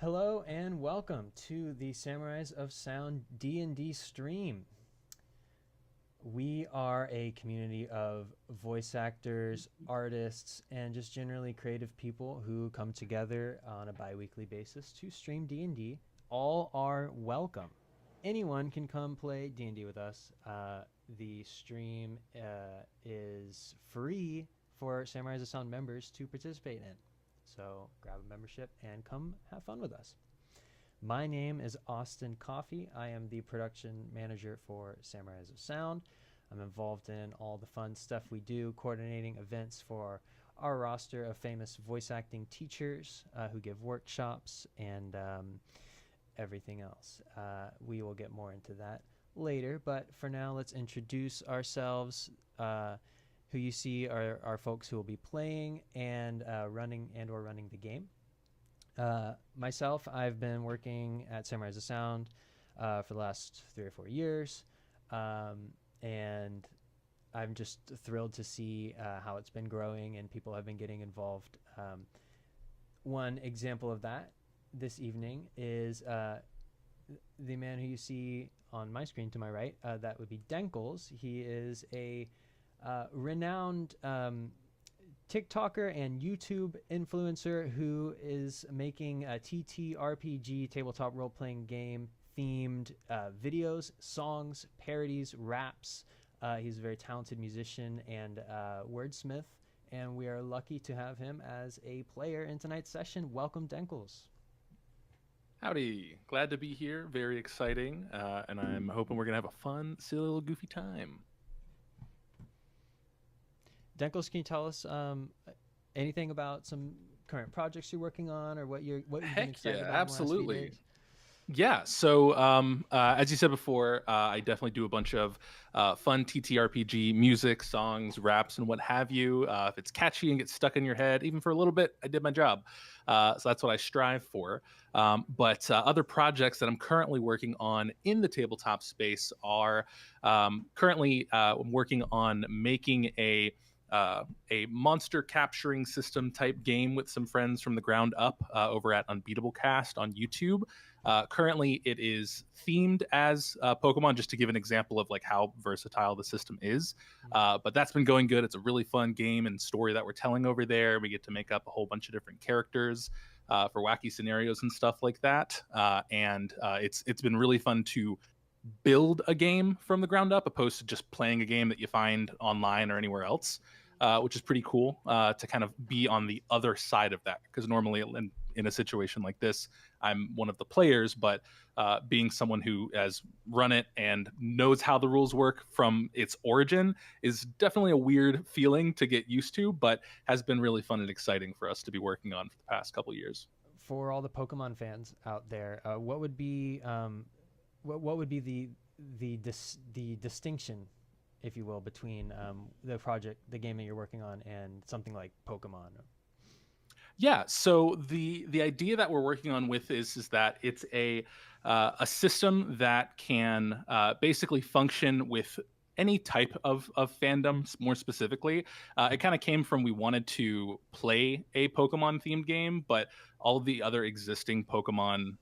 Hello and welcome to the Samurais of Sound D&D stream. We are a community of voice actors, artists, and just generally creative people who come together on a bi-weekly basis to stream D&D. All are welcome. Anyone can come play D&D with us. The stream is free for Samurais of Sound members to participate in. So grab a membership and come have fun with us. My name is Austin Coffey. I am the production manager for Samurais of Sound. I'm involved in all the fun stuff we do, coordinating events for our roster of famous voice acting teachers who give workshops and everything else. We will get more into that later, but for now, let's introduce ourselves. Who you see are folks who will be playing and running the game. Myself, I've been working at Samurais of Sound for the last 3 or 4 years, and I'm just thrilled to see how it's been growing and people have been getting involved. One example of that this evening is the man who you see on my screen to my right. That would be Denkles. He is a renowned TikToker and YouTube influencer who is making a TTRPG tabletop role-playing game themed videos, songs, parodies, raps. He's a very talented musician and wordsmith, and we are lucky to have him as a player in tonight's session. Welcome, Denkles. Howdy, glad to be here. Very exciting, and I'm hoping we're gonna have a fun, silly little goofy time. Denkles, can you tell us anything about some current projects you're working on, or what you've been Heck excited yeah, about in the last few absolutely. days? Yeah, so as you said before, I definitely do a bunch of fun TTRPG music, songs, raps, and what have you. If it's catchy and gets stuck in your head, even for a little bit, I did my job. So that's what I strive for. But other projects that I'm currently working on in the tabletop space are currently I'm working on making a monster capturing system type game with some friends from the ground up over at Unbeatable Cast on YouTube. Currently, it is themed as Pokemon, just to give an example of like how versatile the system is. But that's been going good. It's a really fun game and story that we're telling over there. We get to make up a whole bunch of different characters for wacky scenarios and stuff like that. It's been really fun to build a game from the ground up, opposed to just playing a game that you find online or anywhere else. Which is pretty cool to kind of be on the other side of that. Because normally in a situation like this, I'm one of the players, but being someone who has run it and knows how the rules work from its origin is definitely a weird feeling to get used to, but has been really fun and exciting for us to be working on for the past couple of years. For all the Pokemon fans out there, what would be the distinction, if you will, between the game that you're working on, and something like Pokemon? Yeah, so the idea that we're working on with is that it's a system that can basically function with any type of fandom. More specifically, it kind of came from we wanted to play a Pokemon themed game, but all of the other existing Pokemon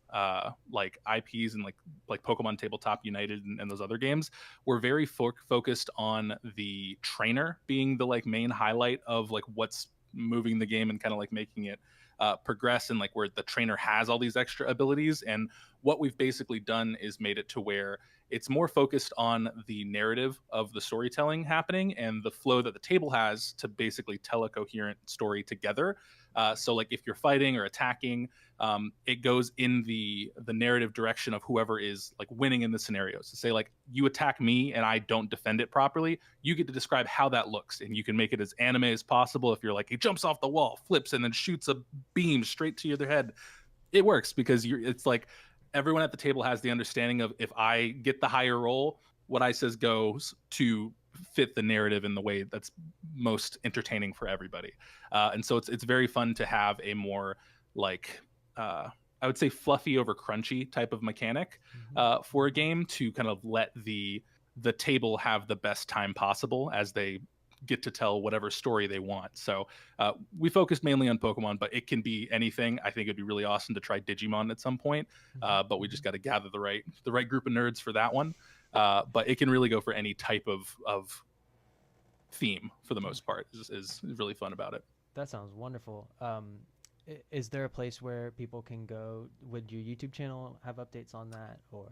like IPs and like Pokemon Tabletop United and those other games were very focused on the trainer being the like main highlight of like what's moving the game and kind of like making it progress, and like where the trainer has all these extra abilities. And what we've basically done is made it to where it's more focused on the narrative of the storytelling happening and the flow that the table has to basically tell a coherent story together. So like if you're fighting or attacking, it goes in the narrative direction of whoever is like winning in the scenarios. So say like you attack me and I don't defend it properly, you get to describe how that looks, and you can make it as anime as possible. If you're like he jumps off the wall, flips, and then shoots a beam straight to your head, it works because it's like everyone at the table has the understanding of if I get the higher roll, what I says goes to fit the narrative in the way that's most entertaining for everybody. And so it's very fun to have a more like I would say fluffy over crunchy type of mechanic for a game to kind of let the table have the best time possible as they get to tell whatever story they want. So we focus mainly on Pokemon, but it can be anything. I think it'd be really awesome to try Digimon at some point, but we just got to gather the right group of nerds for that one. But it can really go for any type of theme for the most part. Is really fun about it. That sounds wonderful. Is there a place where people can go? Would your YouTube channel have updates on that, or?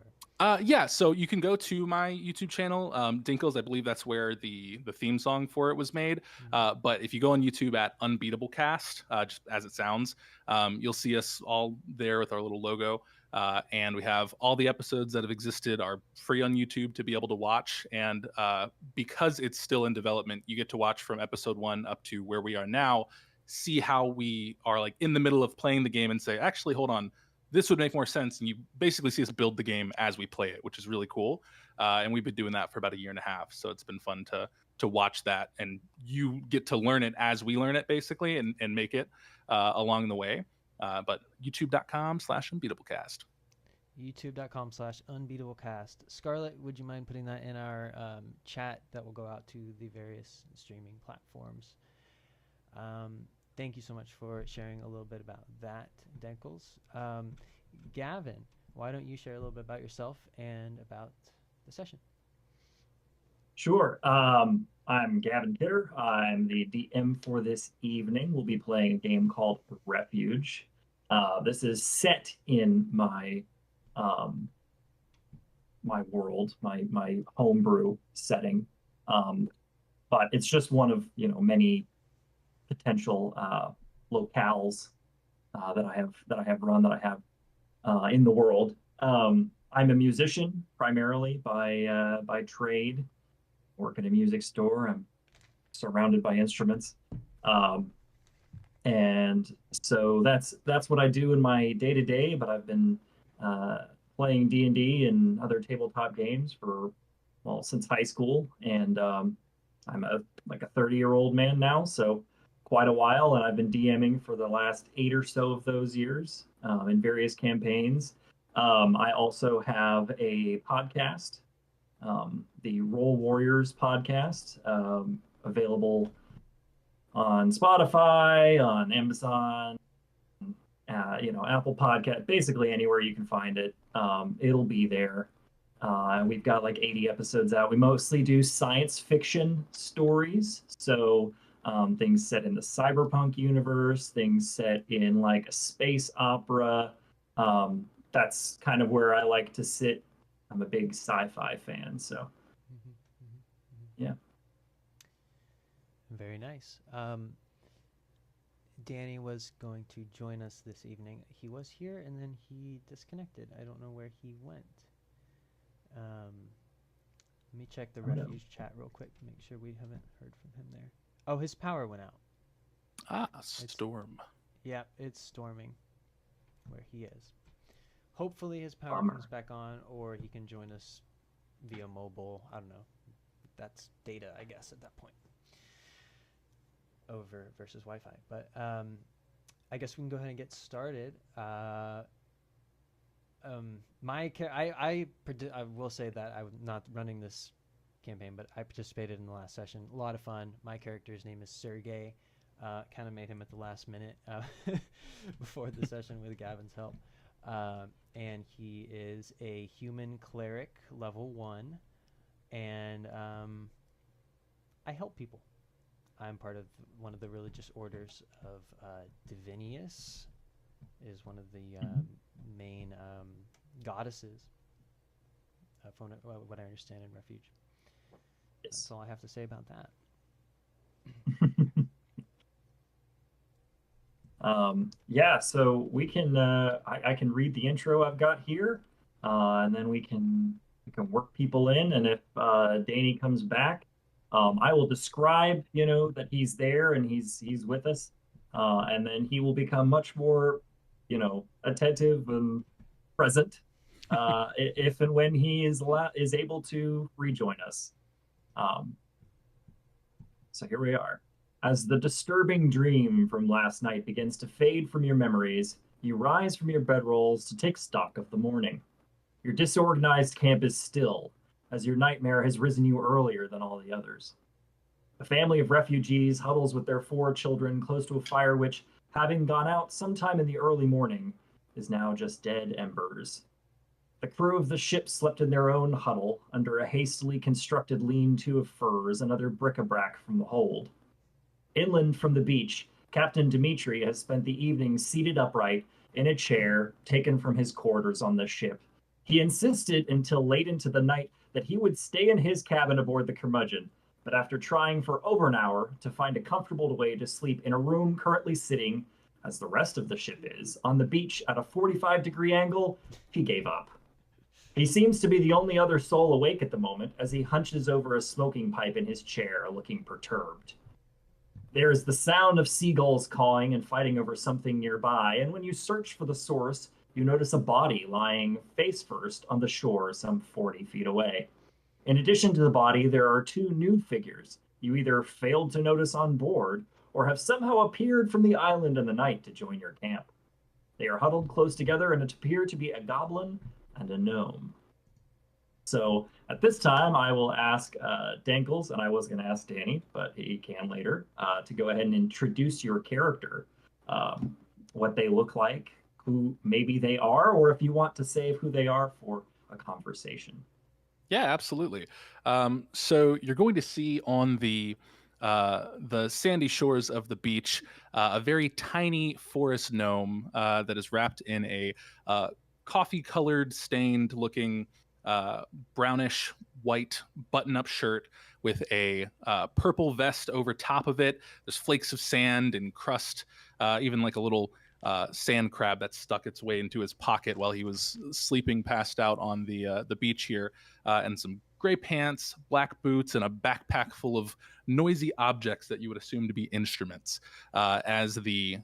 Yeah, so you can go to my YouTube channel, Dinkles. I believe that's where the theme song for it was made. But if you go on YouTube at Unbeatable Cast, just as it sounds, you'll see us all there with our little logo. And we have all the episodes that have existed are free on YouTube to be able to watch. And because it's still in development, you get to watch from episode 1 up to where we are now, see how we are like in the middle of playing the game and say, actually, hold on, this would make more sense. And you basically see us build the game as we play it, which is really cool. And we've been doing that for about 1.5 years. So it's been fun to watch that, and you get to learn it as we learn it, basically, and make it along the way. But youtube.com/unbeatablecast. youtube.com/unbeatablecast. Scarlett, would you mind putting that in our chat that will go out to the various streaming platforms? Thank you so much for sharing a little bit about that, Denkles. Gavin, why don't you share a little bit about yourself and about the session? Sure. I'm Gavin Kidder. I'm the DM for this evening. We'll be playing a game called Refuge. This is set in my my world, my homebrew setting, but it's just one of many potential locales that I have run, that I have in the world. I'm a musician primarily by trade. Work in a music store. I'm surrounded by instruments, and so that's what I do in my day to day. But I've been playing D&D and other tabletop games for since high school, and I'm a 30-year-old man now, so quite a while, and I've been DMing for the last 8 or so of those years in various campaigns. I also have a podcast, the Roll Warriors podcast, available on Spotify, on Amazon, Apple Podcast, basically anywhere you can find it. It'll be there. We've got like 80 episodes out. We mostly do science fiction stories, so things set in the cyberpunk universe, things set in like a space opera. That's kind of where I like to sit. I'm a big sci-fi fan, so yeah. Very nice. Danny was going to join us this evening. He was here and then he disconnected. I don't know where he went. Let me check the Refuge chat real quick to make sure we haven't heard from him there. Oh, his power went out. Storm. Yeah, it's storming where he is. Hopefully his power comes back on, or he can join us via mobile. I don't know. That's data, I guess, at that point. Over versus Wi-Fi. But I guess we can go ahead and get started. I will say that I'm not running this campaign, but I participated in the last session. A lot of fun. My character's name is Sergey. Kind of made him at the last minute before the session with Gavin's help. And he is a human cleric, level 1, and I help people. I'm part of one of the religious orders of Divinius, is one of the main goddesses, from what I understand in Refuge. Yes. That's all I have to say about that. Yeah, so we can I can read the intro I've got here, and then we can work people in, and if Danny comes back, I will describe that he's there and he's with us, and then he will become much more attentive and present if and when he is able to rejoin us. So here we are. As the disturbing dream from last night begins to fade from your memories, you rise from your bedrolls to take stock of the morning. Your disorganized camp is still, as your nightmare has risen you earlier than all the others. A family of refugees huddles with their 4 children close to a fire which, having gone out sometime in the early morning, is now just dead embers. The crew of the ship slept in their own huddle under a hastily constructed lean-to of furs and other bric-a-brac from the hold. Inland from the beach, Captain Dmitri has spent the evening seated upright in a chair taken from his quarters on the ship. He insisted until late into the night that he would stay in his cabin aboard the Curmudgeon, but after trying for over an hour to find a comfortable way to sleep in a room currently sitting, as the rest of the ship is, on the beach at a 45-degree angle, he gave up. He seems to be the only other soul awake at the moment as he hunches over a smoking pipe in his chair, looking perturbed. There is the sound of seagulls cawing and fighting over something nearby, and when you search for the source, you notice a body lying face first on the shore some 40 feet away. In addition to the body, there are 2 new figures you either failed to notice on board or have somehow appeared from the island in the night to join your camp. They are huddled close together and appear to be a goblin and a gnome. So at this time, I will ask Dankles, and I was going to ask Danny, but he can later, to go ahead and introduce your character, what they look like, who maybe they are, or if you want to save who they are for a conversation. Yeah, absolutely. So you're going to see on the sandy shores of the beach a very tiny forest gnome that is wrapped in a coffee-colored, stained-looking brownish white button-up shirt with a purple vest over top of it. There's flakes of sand and crust, even like a little sand crab that stuck its way into his pocket while he was sleeping passed out on the beach here, and some gray pants, black boots, and a backpack full of noisy objects that you would assume to be instruments. As the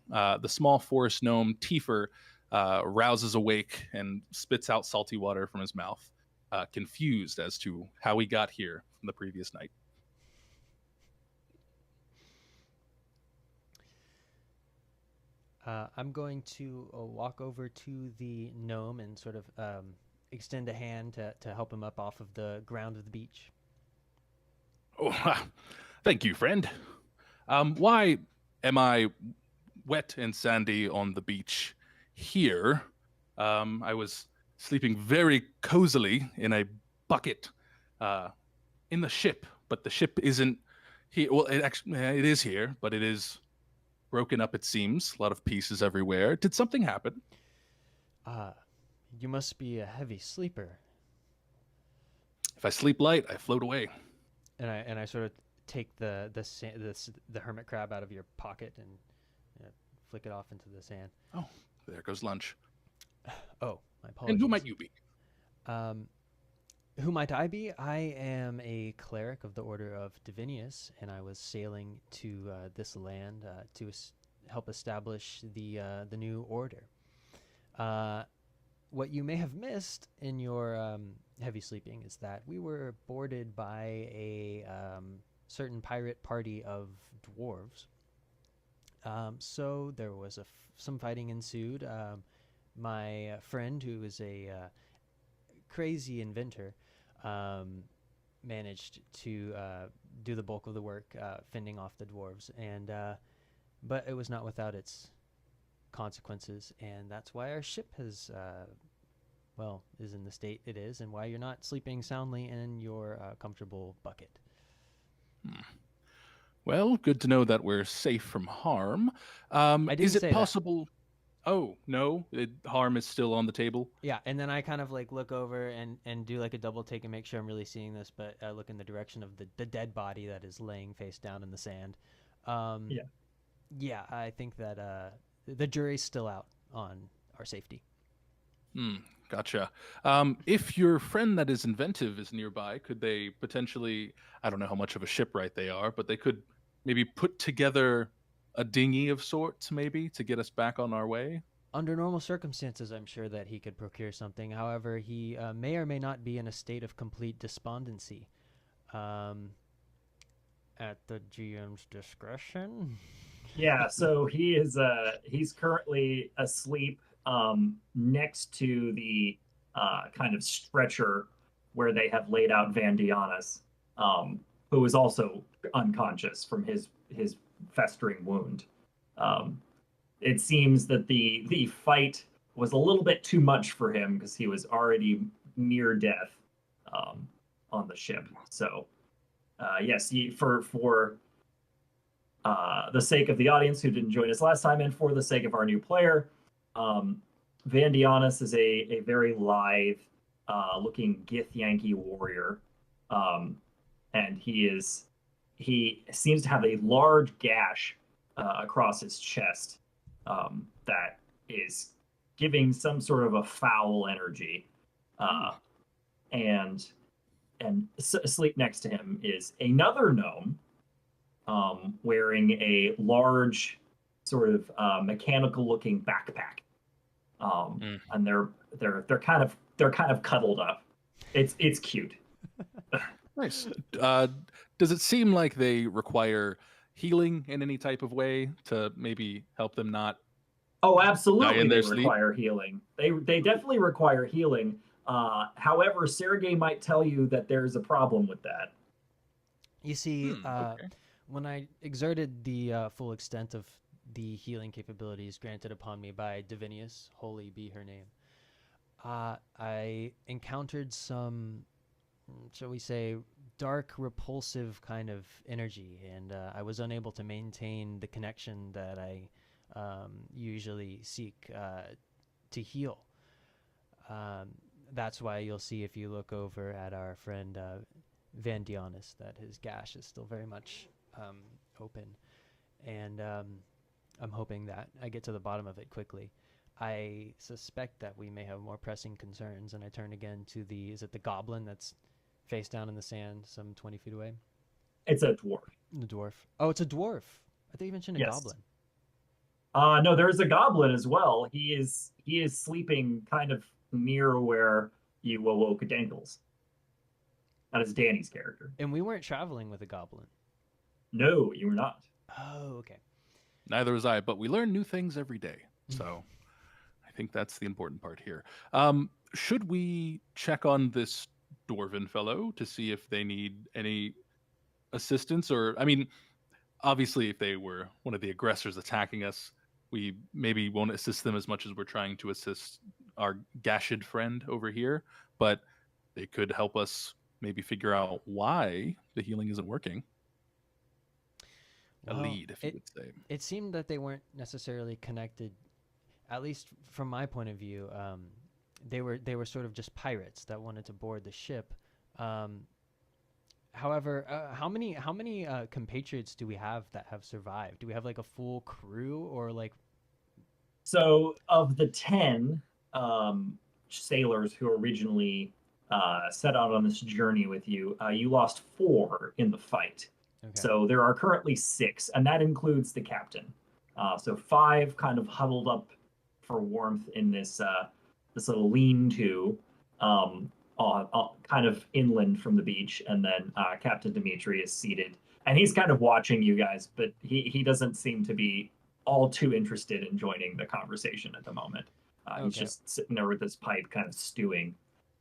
small forest gnome Tifer rouses awake and spits out salty water from his mouth, confused as to how he got here from the previous night. I'm going to walk over to the gnome and sort of extend a hand to help him up off of the ground of the beach. Oh, thank you, friend. Why am I wet and sandy on the beach here? I was sleeping very cozily in a bucket in the ship, but the ship isn't here. Well, it is here, but it is broken up, it seems. A lot of pieces everywhere. Did something happen? You must be a heavy sleeper. If I sleep light, I float away. And I sort of take the hermit crab out of your pocket and flick it off into the sand. Oh, there goes lunch. Oh, my apologies. And who might you be? Who might I be? I am a cleric of the Order of Divinius, and I was sailing to this land to help establish the new order. What you may have missed in your heavy sleeping is that we were boarded by a certain pirate party of dwarves. So there was some fighting ensued. My friend, who is a crazy inventor, managed to do the bulk of the work, fending off the dwarves, and but it was not without its consequences, and that's why our ship has is in the state it is, and why you're not sleeping soundly in your comfortable bucket. Well, good to know that we're safe from harm. I didn't is it say that. possible? Oh, no, harm is still on the table. Yeah, and then I kind of like look over and do like a double take and make sure I'm really seeing this, but I look in the direction of the dead body that is laying face down in the sand. Yeah, I think that the jury's still out on our safety. Gotcha. If your friend that is inventive is nearby, could they potentially, I don't know how much of a shipwright they are, but they could maybe put together a dinghy of sorts, maybe, to get us back on our way? Under normal circumstances, I'm sure that he could procure something. However, he may or may not be in a state of complete despondency. At the GM's discretion? Yeah, so he's currently asleep next to the kind of stretcher where they have laid out Van Dionis. who is also unconscious from his festering wound. Um, it seems that the fight was a little bit too much for him because he was already near death um, on the ship. So yes, for the sake of the audience who didn't join us last time, and for the sake of our new player, Van Dionis is a very lithe looking Gith-Yankee warrior. And he seems to have a large gash across his chest that is giving some sort of a foul energy. And asleep next to him is another gnome wearing a large sort of mechanical looking backpack. And they're kind of cuddled up. It's cute. Nice. Does it seem like they require healing in any type of way to maybe help them not Oh, die absolutely, in they their sleep? require healing. They definitely require healing. However, Sergey might tell you that there's a problem with that. You see, Okay. when I exerted the full extent of the healing capabilities granted upon me by Divinius, holy be her name, I encountered some, shall we say, dark, repulsive kind of energy, and I was unable to maintain the connection that I usually seek to heal. Um, that's why you'll see if you look over at our friend Van Dionis that his gash is still very much open, and I'm hoping that I get to the bottom of it quickly. I suspect that we may have more pressing concerns, and I turn again to is it the goblin that's face down in the sand some 20 feet away? It's a dwarf. The dwarf. Oh, it's a dwarf. I thought you mentioned a Yes. goblin. No, there's a goblin as well. He is sleeping kind of near where you awoke Dankles. That is Danny's character. And we weren't traveling with a goblin. No, you were not. Oh, okay. Neither was I, but we learn new things every day. So I think that's the important part here. Should we check on this dwarven fellow to see if they need any assistance? Or, I mean, obviously, if they were one of the aggressors attacking us, we maybe won't assist them as much as we're trying to assist our gashed friend over here. But they could help us maybe figure out why the healing isn't working. A Well, lead, if you would say. it seemed that they weren't necessarily connected. At least from my point of view, they were sort of just pirates that wanted to board the ship. Um, However, how many compatriots do we have that have survived? Do we have like a full crew or like? So, of the 10 sailors who originally set out on this journey with you, you lost 4 in the fight. Okay. So, there are currently 6, and that includes the captain. So, 5 kind of huddled up for warmth in this little lean-to, kind of inland from the beach, and then Captain Dimitri is seated, and he's kind of watching you guys, but he doesn't seem to be all too interested in joining the conversation at the moment. He's Okay. just sitting there with his pipe, kind of stewing.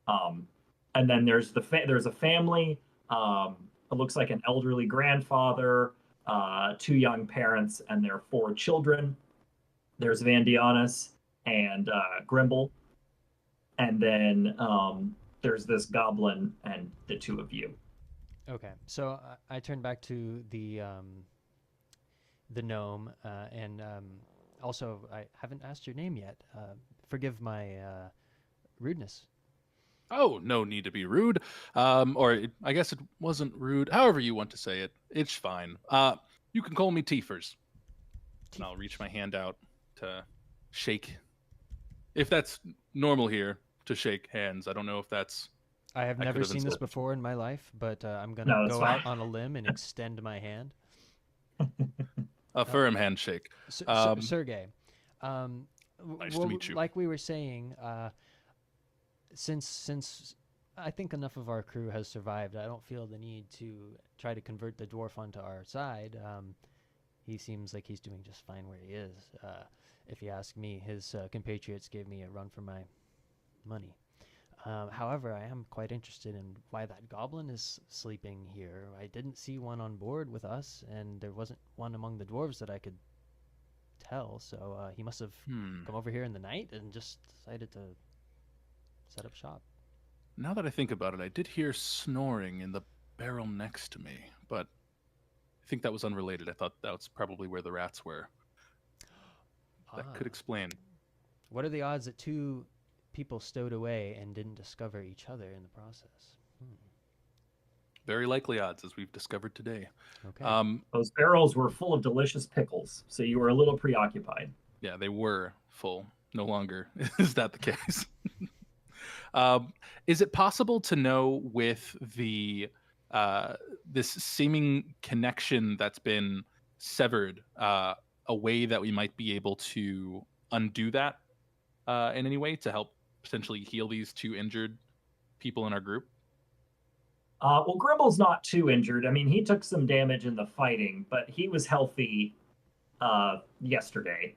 And then there's a family. It looks like an elderly grandfather, 2 young parents, and their 4 children. There's Van Dionis and Grimble, and then there's this goblin and the 2 of you. Okay. So I turn back to the gnome, and also I haven't asked your name yet. Forgive my rudeness. Oh, no need to be rude. I guess it wasn't rude. However you want to say it, it's fine. You can call me Teefers. And I'll reach my hand out to shake. If that's normal here, to shake hands. I don't know if that's... I have I never could have seen this insulted you. before in my life, but I'm gonna No, that's go fine. out on a limb and extend my hand. A firm handshake. Sergey, um, Nice to meet you. like we were saying, since I think enough of our crew has survived, I don't feel the need to try to convert the dwarf onto our side. He seems like he's doing just fine where he is. If you ask me, his compatriots gave me a run for my money. However, I am quite interested in why that goblin is sleeping here. I didn't see one on board with us, and there wasn't one among the dwarves that I could tell. So he must have Hmm. come over here in the night and just decided to set up shop. Now that I think about it, I did hear snoring in the barrel next to me, but I think that was unrelated. I thought that was probably where the rats were. That Ah, could explain. what are the odds that two people stowed away and didn't discover each other in the process? Very likely odds, as we've discovered today. Okay. Those barrels were full of delicious pickles, so you were a little preoccupied. Yeah, they were full. No longer is that the case. Is it possible to know with the this seeming connection that's been severed, a way that we might be able to undo that in any way to help potentially heal these two injured people in our group? Well, Grimble's not too injured. I mean, he took some damage in the fighting, but he was healthy yesterday,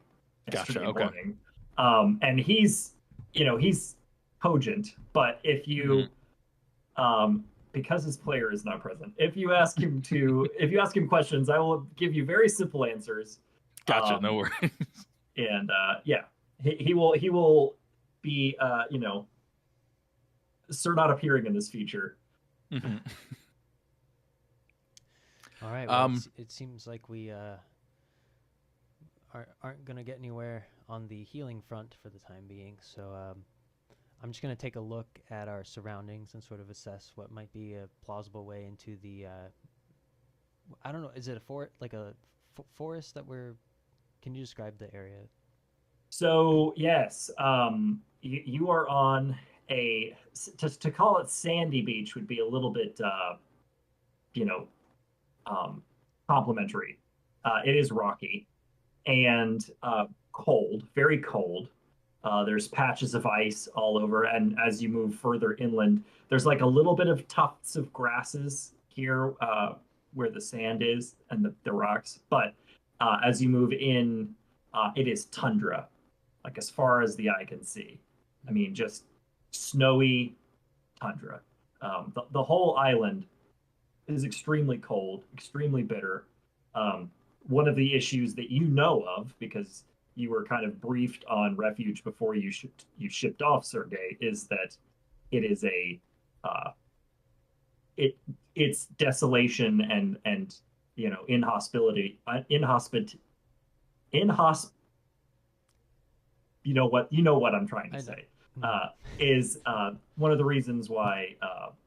Gotcha. yesterday Okay. morning. And he's cogent, but because his player is not present, if you ask him questions, I will give you very simple answers. Gotcha. No Um, worries. and yeah, he will be sir not appearing in this feature. Mhm. All right. Well, Um, it seems like we aren't going to get anywhere on the healing front for the time being. So I'm just going to take a look at our surroundings and sort of assess what might be a plausible way into the. I don't know. Is it a forest that we're? Can you describe the area? So yes, you are on to call it sandy beach would be a little bit you know um, complimentary. It is rocky and cold, very cold. There's patches of ice all over, and as you move further inland, there's like a little bit of tufts of grasses here where the sand is and the rocks. But as you move in, it is tundra, like as far as the eye can see. I mean, just snowy tundra. The whole island is extremely cold, extremely bitter. Um, One of the issues that you know of, because you were kind of briefed on Refuge before you shipped off Sergey, is that it is a uh, it it's desolation and inhospitality inhosp you know what I'm trying to I know. say Mm. is one of the reasons why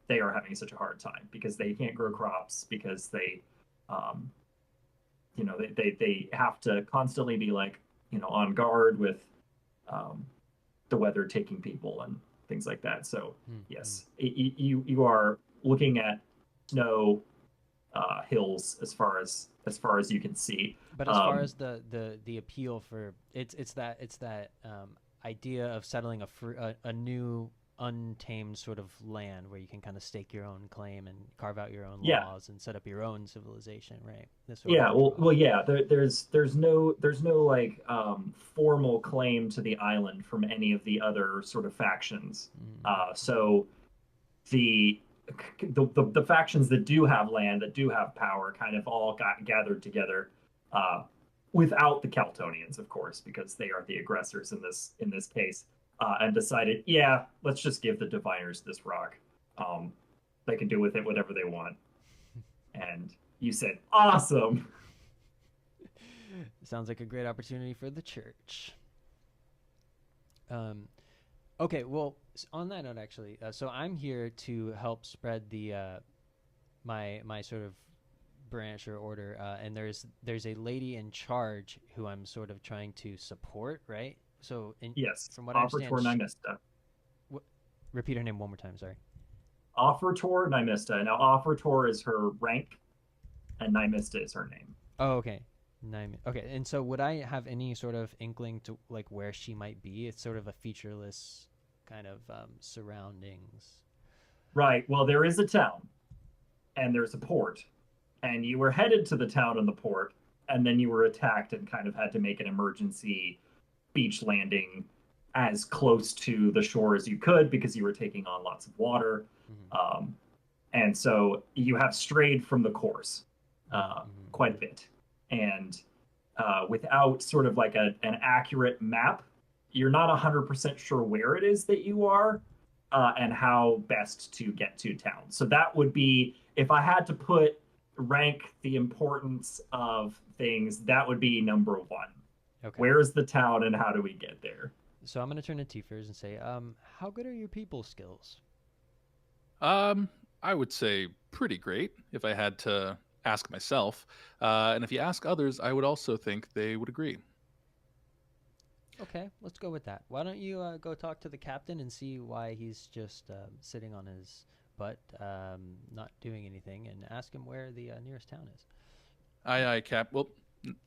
they are having such a hard time because they can't grow crops because um, they have to constantly be like on guard with um, the weather taking people and things like that. So Mm. Mm. yes, you are looking at snow hills as far as you can see. But as far Um, as the appeal for it's that idea of settling a new untamed sort of land where you can kind of stake your own claim and carve out your own yeah, laws and set up your own civilization, right? This sort of yeah. the draw. Well, yeah. There's no like formal claim to the island from any of the other sort of factions. Mm. So the the factions that do have land, that do have power, kind of all got gathered together, uh, without the Caltonians, of course, because they are the aggressors in this case, and decided, yeah, let's just give the diviners this rock. Um, they can do with it whatever they want. And you said, awesome. Sounds like a great opportunity for the church. Um, okay, well, on that note, actually, so I'm here to help spread the my sort of branch or order, and there's a lady in charge who I'm sort of trying to support, right? So, Yes, from what I offer understand, Tor Nymista. repeat her name one more time. Sorry. Offer Tor Nymista. Now, offer Tor is her rank, and Nymista is her name. Oh, okay. Okay, and so would I have any sort of inkling to like where she might be? It's sort of a featureless kind of surroundings. Right. Well, there is a town, and there's a port, and you were headed to the town and the port, and then you were attacked and kind of had to make an emergency beach landing as close to the shore as you could because you were taking on lots of water. And so you have strayed from the course quite a bit. And without sort of like an accurate map, you're not 100% sure where it is that you are and how best to get to town. So that would be, if I had to rank the importance of things, that would be number one. Okay. Where is the town and how do we get there? So I'm going to turn to Tifers and say, how good are your people skills? I would say pretty great if I had to ask myself. And if you ask others, I would also think they would agree. Okay, let's go with that. Why don't you go talk to the captain and see why he's just sitting on his butt, not doing anything, and ask him where the nearest town is. Aye, Cap. Well,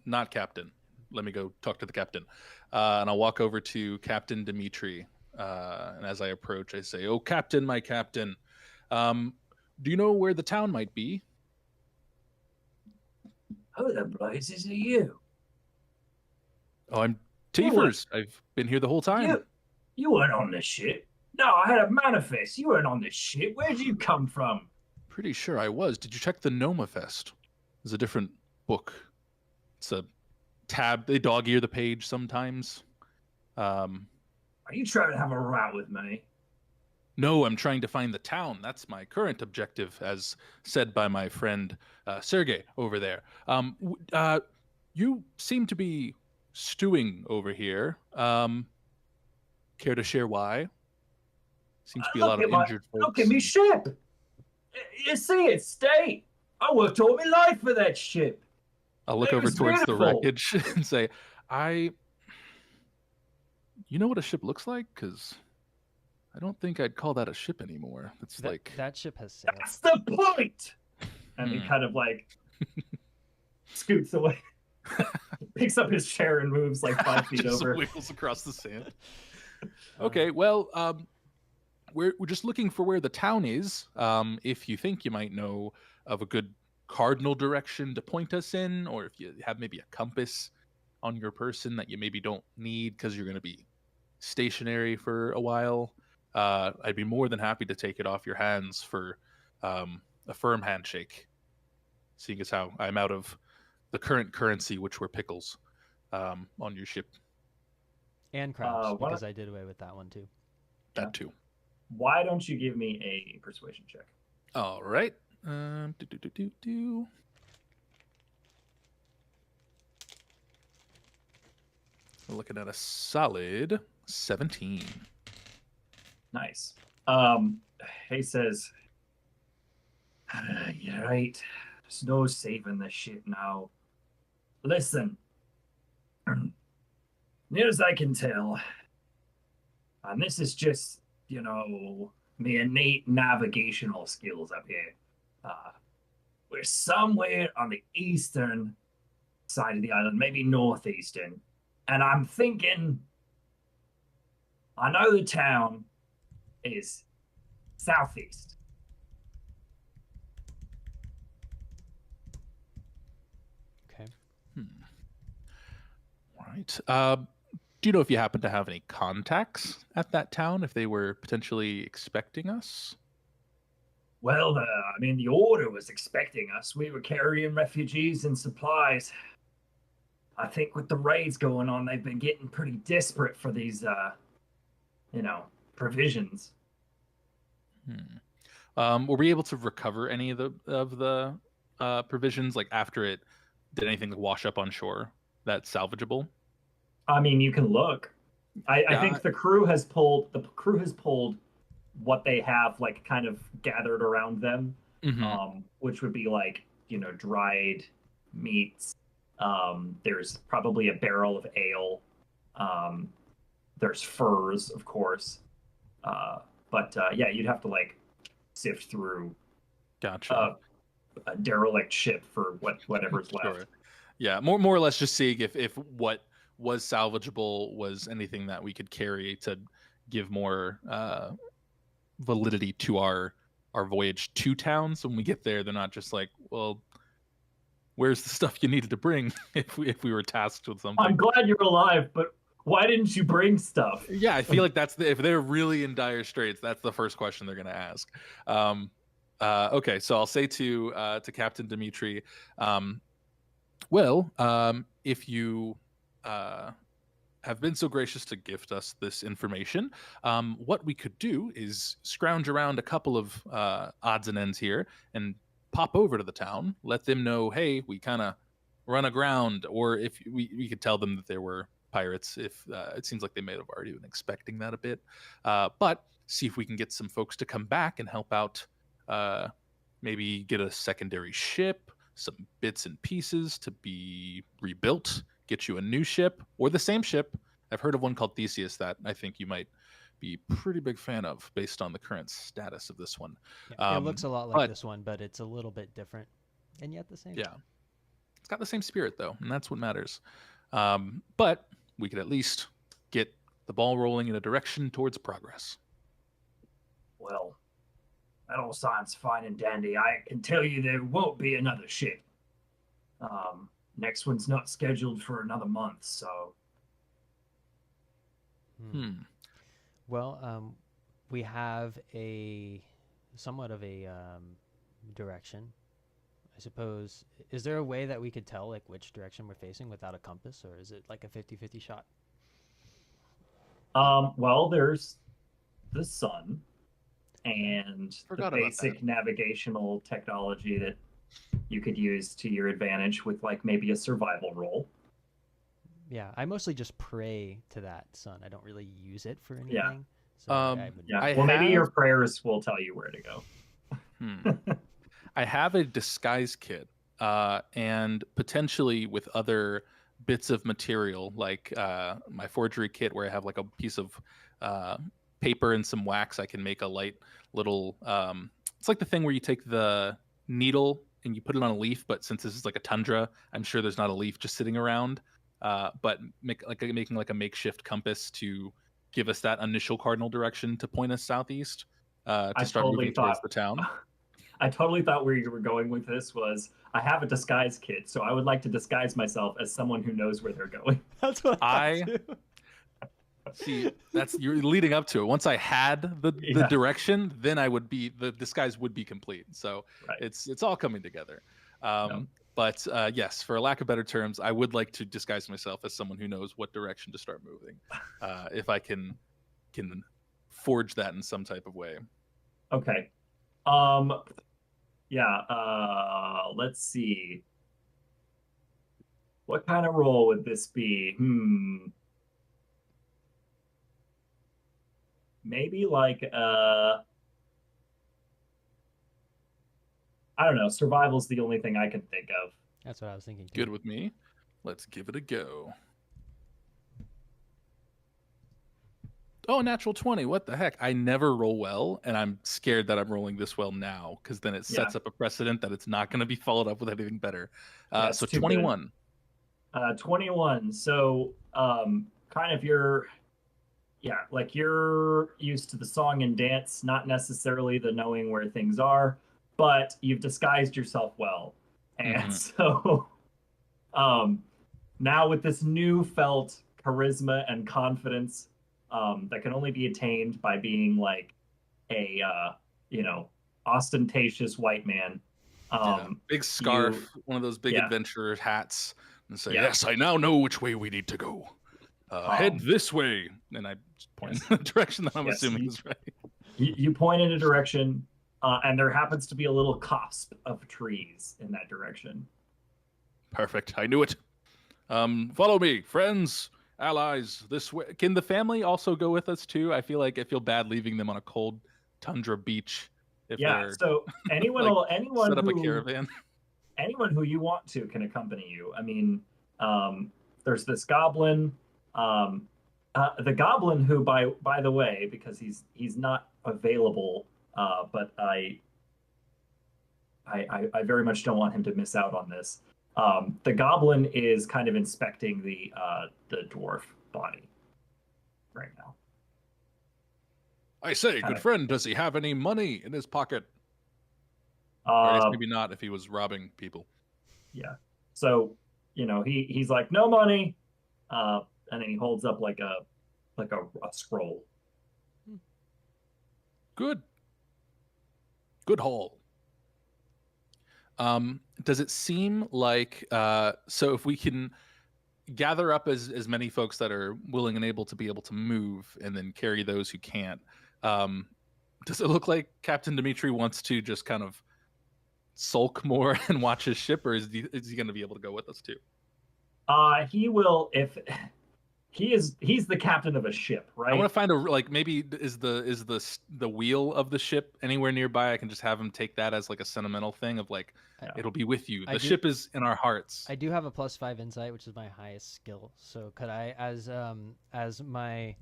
not Captain. Let me go talk to the captain. And I'll walk over to Captain Dimitri. And as I approach, I say, "Oh, Captain, my Captain. Do you know where the town might be?" Who the blazes are you? "Oh, I'm Tifers. I've been here the whole time." You weren't on the ship. No, I had a manifest. You weren't on the ship. Where'd you come from? Pretty sure I was. Did you check the Nomafest? There's a different book. It's a tab. They dog ear the page sometimes. Are you trying to have a row with me? No, I'm trying to find the town. That's my current objective, as said by my friend Sergey over there. You seem to be stewing over here. Care to share why? Seems to be a lot of injured folks. Look at me ship. You see it, stay. I worked all my life for that ship. I'll look over towards the wreckage and say, you know what a ship looks like? Because I don't think I'd call that a ship anymore. It's like that ship has sailed. That's the point. And he kind of like scoots away, picks up his chair and moves like 5 feet just over. Wiggles across the sand. Okay, well, we're just looking for where the town is. If you think you might know of a good cardinal direction to point us in, or if you have maybe a compass on your person that you maybe don't need because you're going to be stationary for a while, I'd be more than happy to take it off your hands for a firm handshake, seeing as how I'm out of the current currency, which were pickles, on your ship. And crabs, because I did away with that one too. That too. Why don't you give me a persuasion check? All right. We're looking at a solid 17. Nice. He says, "You're right. There's no saving the ship now. Listen, near as I can tell, and this is just, me innate navigational skills up here. We're somewhere on the eastern side of the island, maybe northeastern. And I'm thinking, I know the town is southeast. Okay. Right. Do you know if you happen to have any contacts at that town, if they were potentially expecting us? Well, the order was expecting us. We were carrying refugees and supplies. I think with the raids going on, they've been getting pretty desperate for these, provisions. Were we able to recover any of the provisions, like after it did anything to wash up on shore that's salvageable? I mean, you can look. I think the crew has pulled what they have, like, kind of gathered around them, which would be like, dried meats. There's probably a barrel of ale. There's furs, of course. But you'd have to like sift through. Gotcha. A derelict ship for whatever's left. Sure. Yeah, more or less just seeing if what was salvageable was anything that we could carry to give more validity to our voyage to town. So when we get there, they're not just like, well, where's the stuff you needed to bring if we were tasked with something. I'm glad you're alive, but Why didn't you bring stuff? Yeah, I feel like that's if they're really in dire straits, that's the first question they're going to ask. Okay, so I'll say to Captain Dimitri, if you have been so gracious to gift us this information, what we could do is scrounge around a couple of odds and ends here and pop over to the town, let them know, hey, we kind of run aground, or if we could tell them that there were pirates, if it seems like they may have already been expecting that a bit, but see if we can get some folks to come back and help out, maybe get a secondary ship, some bits and pieces to be rebuilt, get you a new ship or the same ship. I've heard of one called Theseus that I think you might be pretty big fan of based on the current status of this one. Yeah, it looks a lot like this one, but it's a little bit different, and yet the same. Yeah, it's got the same spirit though, and that's what matters. But we could at least get the ball rolling in a direction towards progress. Well, that all sounds fine and dandy. I can tell you there won't be another ship. Next one's not scheduled for another month, so. Well, we have a somewhat of a direction, I suppose. Is there a way that we could tell like which direction we're facing without a compass, or is it like a 50-50 shot? Well, there's the sun and Forgot the about basic that. navigational technology that you could use to your advantage with like maybe a survival roll. Yeah, I mostly just pray to that sun. I don't really use it for anything. Yeah. So I would, Yeah. I Well, maybe have- your prayers will tell you where to go. I have a disguise kit, and potentially with other bits of material, like my forgery kit, where I have like a piece of paper and some wax. I can make a light little. It's like the thing where you take the needle and you put it on a leaf, but since this is like a tundra, I'm sure there's not a leaf just sitting around. But making like a makeshift compass to give us that initial cardinal direction to point us southeast, to start moving towards the town. I totally thought where you were going with this was I have a disguise kit, so I would like to disguise myself as someone who knows where they're going. That's what I thought too. See, you're leading up to it. Once I had the direction, then the disguise would be complete. So right. It's all coming together. But yes, for a lack of better terms, I would like to disguise myself as someone who knows what direction to start moving, if I can forge that in some type of way. Okay. Let's see. What kind of roll would this be? Maybe like I don't know. Survival's the only thing I can think of. That's what I was thinking too. Good with me. Let's give it a go. Oh, natural 20. What the heck? I never roll well, and I'm scared that I'm rolling this well now, because then it sets up a precedent that it's not going to be followed up with anything better. So 21. 21. So kind of you're used to the song and dance, not necessarily the knowing where things are, but you've disguised yourself well. And so now with this new felt charisma and confidence, that can only be attained by being like a ostentatious white man. Big scarf, one of those big adventurer hats, and say, "Yes, I now know which way we need to go. Head this way." And I point in the direction that I'm assuming is right. You point in a direction, and there happens to be a little copse of trees in that direction. Perfect. I knew it. Follow me, friends. Allies, this way. Can the family also go with us too? I feel bad leaving them on a cold tundra beach. So anyone set up who, a caravan. Anyone who you want to can accompany you. I mean, there's this goblin, the goblin who, by the way, because he's not available, but I very much don't want him to miss out on this. The goblin is kind of inspecting the dwarf body right now. I say, good friend, does he have any money in his pocket? Or I guess maybe not if he was robbing people. Yeah. So, he's like, no money, and then he holds up like a scroll. Good haul. Does it seem like so if we can gather up as many folks that are willing and able to move, and then carry those who can't, does it look like Captain Dimitri wants to just kind of sulk more and watch his ship, or is he going to be able to go with us too? He will if he's the captain of a ship, right? I want to find a like maybe is the wheel of the ship anywhere nearby? I can just have him take that as like a sentimental thing of like it'll be with you. The ship is in our hearts. I do have a +5 insight, which is my highest skill. So could I, as my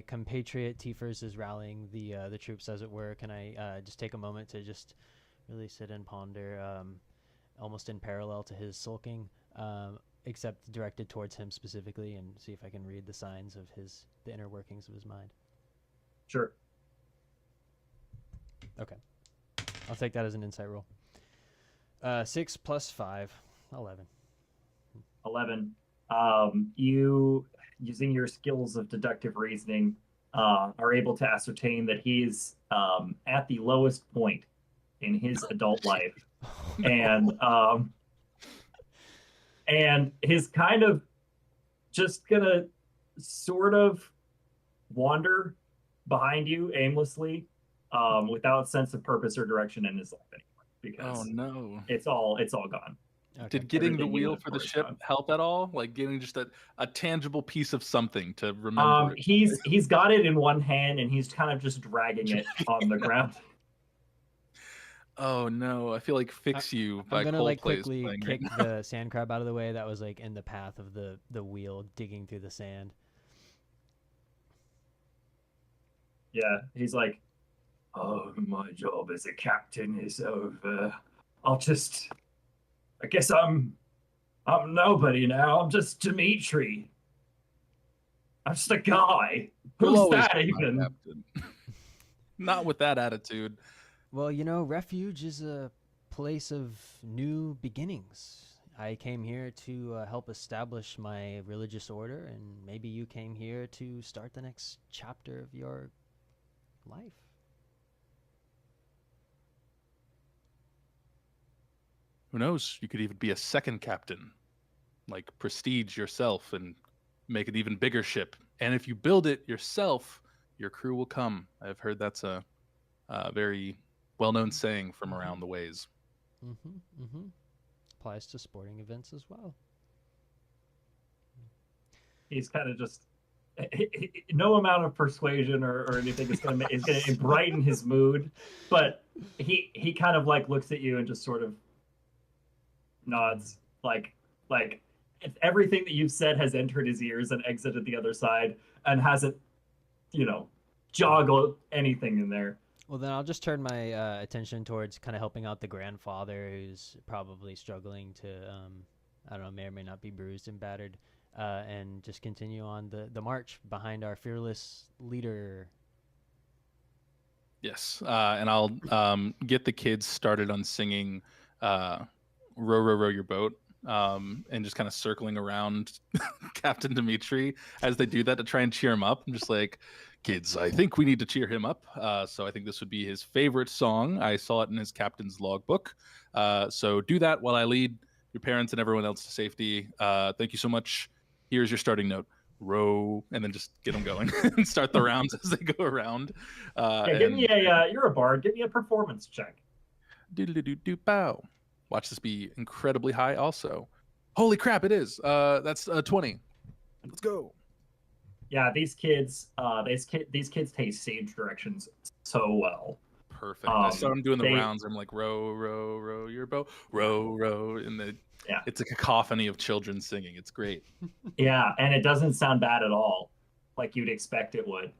compatriot Tiefers is rallying the troops, as it were, can I just take a moment to just really sit and ponder, almost in parallel to his sulking, except directed towards him specifically, and see if I can read the signs of the inner workings of his mind. Sure. Okay. I'll take that as an insight roll. 6 + 5, 11. 11. You, using your skills of deductive reasoning, are able to ascertain that he's at the lowest point in his adult life, and he's kind of just gonna sort of wander behind you aimlessly, without sense of purpose or direction in his life anymore, because it's all gone. Okay. Did getting the wheel for the ship help at all? Like getting just a tangible piece of something to remember? He's got it in one hand, and he's kind of just dragging it on the ground. Oh no! I feel like "Fix You" by I'm gonna Coldplay quickly is kick the sand crab out of the way that was in the path of the wheel digging through the sand. Yeah, he's like, "Oh, my job as a captain is over. I guess I'm nobody now. I'm just Dimitri. I'm just a guy. Who's that even?" Not with that attitude. Well, Refuge is a place of new beginnings. I came here to help establish my religious order, and maybe you came here to start the next chapter of your life. Who knows? You could even be a second captain, like prestige yourself and make an even bigger ship. And if you build it yourself, your crew will come. I've heard that's a very well-known saying from around the ways. Applies to sporting events as well. He's kind of just no amount of persuasion or anything is gonna brighten his mood, but he kind of like looks at you and just sort of nods, like if everything that you've said has entered his ears and exited the other side and hasn't, joggled anything in there. Well, then I'll just turn my attention towards kind of helping out the grandfather, who's probably struggling to, I don't know, may or may not be bruised and battered, and just continue on the march behind our fearless leader. Yes, and I'll get the kids started on singing "Row, Row, Row Your Boat," and just kind of circling around Captain Dimitri as they do that to try and cheer him up. I'm just like, kids, I think we need to cheer him up. So I think this would be his favorite song. I saw it in his captain's logbook. So do that while I lead your parents and everyone else to safety. Thank you so much. Here's your starting note. Row, and then just get them going and start the rounds as they go around. Give me you're a bard. Give me a performance check. Bow. Watch this be incredibly high also. Holy crap, it is. That's 20. Let's go. Yeah, these kids take sage directions so well. Perfect. I saw them doing the rounds. I'm like, row, row, row your boat, row, row, and it's a cacophony of children singing. It's great. Yeah, and it doesn't sound bad at all, like you'd expect it would.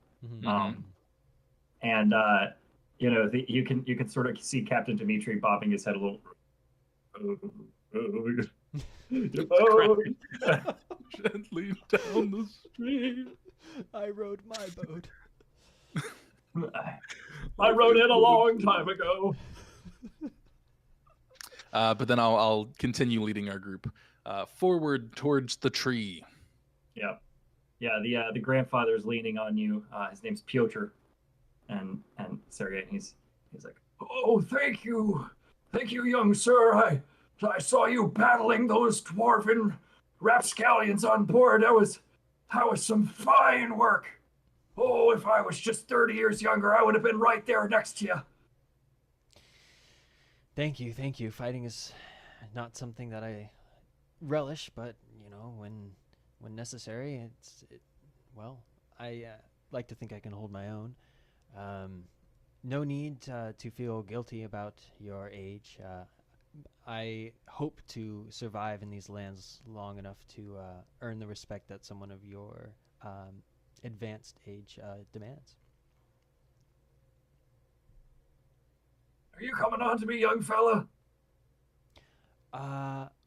And you can sort of see Captain Dimitri bobbing his head a little. Gently down the stream. I rowed my boat. I rowed it a long time ago. But then I'll continue leading our group forward towards the tree. Yeah, yeah. The grandfather's leaning on you. His name's Piotr, and Sergey. He's like, "Oh, thank you, young sir. I saw you battling those dwarven rapscallions on board. That was some fine work. Oh, if I was just 30 years younger, I would have been right there next to you." Thank you, thank you. Fighting is not something that I relish, but you know, when necessary, well, I like to think I can hold my own. Um, no need to feel guilty about your age. I hope to survive in these lands long enough to earn the respect that someone of your advanced age demands. Are you coming on to me, young fella?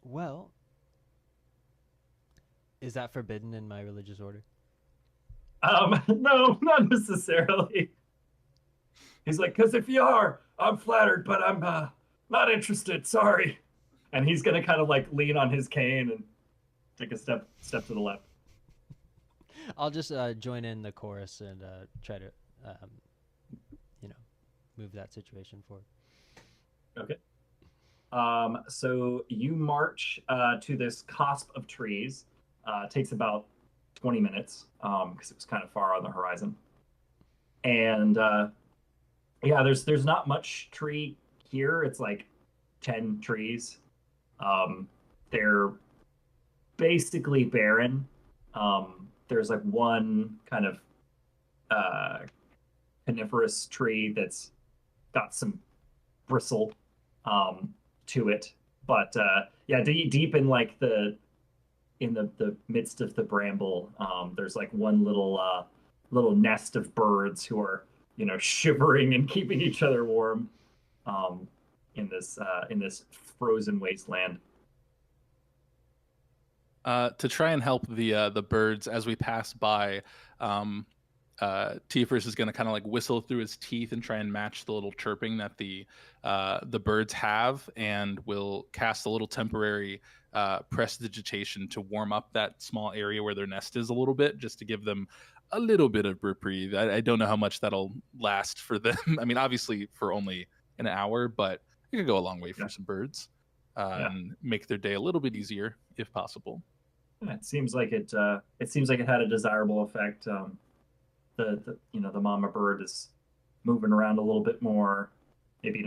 Well, is that forbidden in my religious order? No, not necessarily. He's like, because if you are, I'm flattered, but I'm not interested. Sorry. And he's gonna kind of like lean on his cane and take a step to the left. I'll just join in the chorus and try to, um, you know, move that situation forward. Okay. So you march to this cusp of trees. It takes about 20 minutes because it was kind of far on the horizon. And yeah, there's not much tree here. It's like 10 trees. They're basically barren. There's like one kind of uh, coniferous tree that's got some bristle to it, but yeah, deep in like the midst of the bramble, there's like one little nest of birds who are shivering and keeping each other warm um, in this frozen wasteland. To try and help the birds as we pass by, Tiefers is going to kind of like whistle through his teeth and try and match the little chirping that the birds have, and will cast a little temporary prestidigitation to warm up that small area where their nest is a little bit, just to give them a little bit of reprieve. I don't know how much that'll last for them. I mean, obviously for only an hour, but it could go a long way for Yeah, some birds yeah. and make their day a little bit easier if possible. Yeah, it seems like it seems like it had a desirable effect. The mama bird is moving around a little bit more. Maybe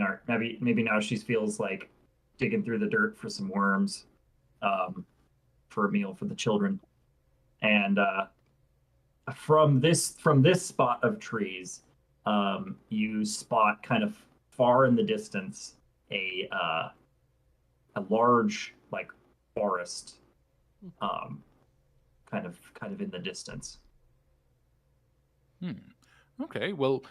now she feels like digging through the dirt for some worms, for a meal for the children. And from this spot of trees, you spot kind of far in the distance a large like forest, um, kind of in the distance. Hmm. Okay, well,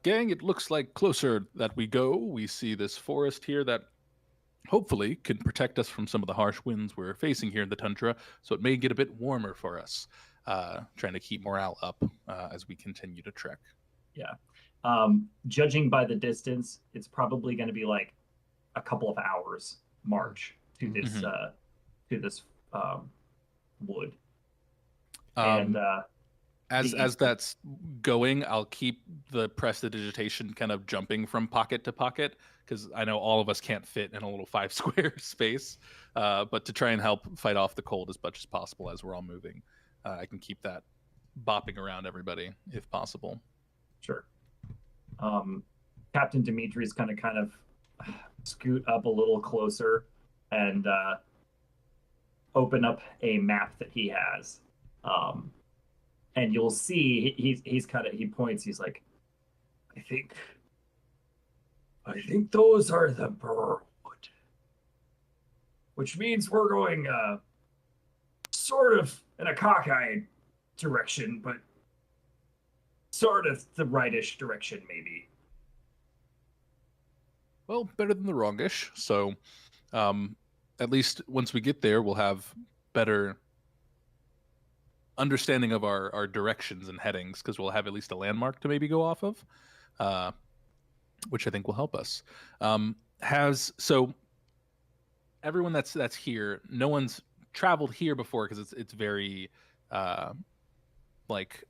gang, it looks like closer that we go, we see this forest here that hopefully can protect us from some of the harsh winds we're facing here in the tundra, so it may get a bit warmer for us. Trying to keep morale up as we continue to trek. Yeah. Judging by the distance, it's probably going to be like a couple of hours march to this Mhm. to this um, wood. And Um, as the as that's going, I'll keep the prestidigitation kind of jumping from pocket to pocket, because I know all of us can't fit in a little 5 square space. But to try and help fight off the cold as much as possible as we're all moving, I can keep that bopping around everybody if possible. Sure. um, Captain Dimitri's kind of scoot up a little closer and open up a map that he has. Um, and you'll see he's kind of he points. He's like, I think I think those are the Burwood, which means we're going sort of in a cockeyed direction, but sort of the rightish direction, maybe. Well, better than the wrongish. So, um, at least once we get there, we'll have better understanding of our directions and headings, because we'll have at least a landmark to maybe go off of, uh, which I think will help us. Has so everyone that's here, no one's traveled here before because it's very like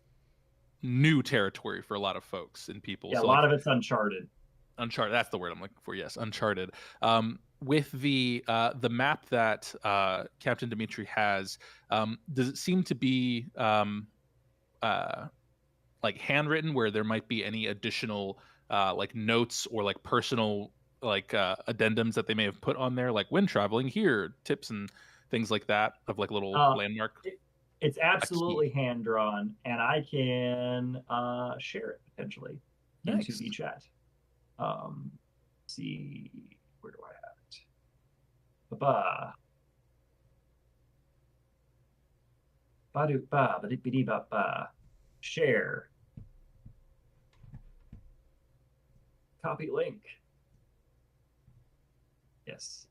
new territory for a lot of folks and people. Yeah, So a lot like, of it's uncharted. Uncharted, that's the word I'm looking for. Yes, Uncharted. With the map that Captain Dimitri has, does it seem to be like handwritten, where there might be any additional like notes or like personal like addendums that they may have put on there, like when traveling here, tips and things like that, of like little landmark? It's absolutely hand drawn, and I can share it potentially into the chat. See, where do I have it? Ba ba do ba ba dee ba ba. Share. Copy link. Yes.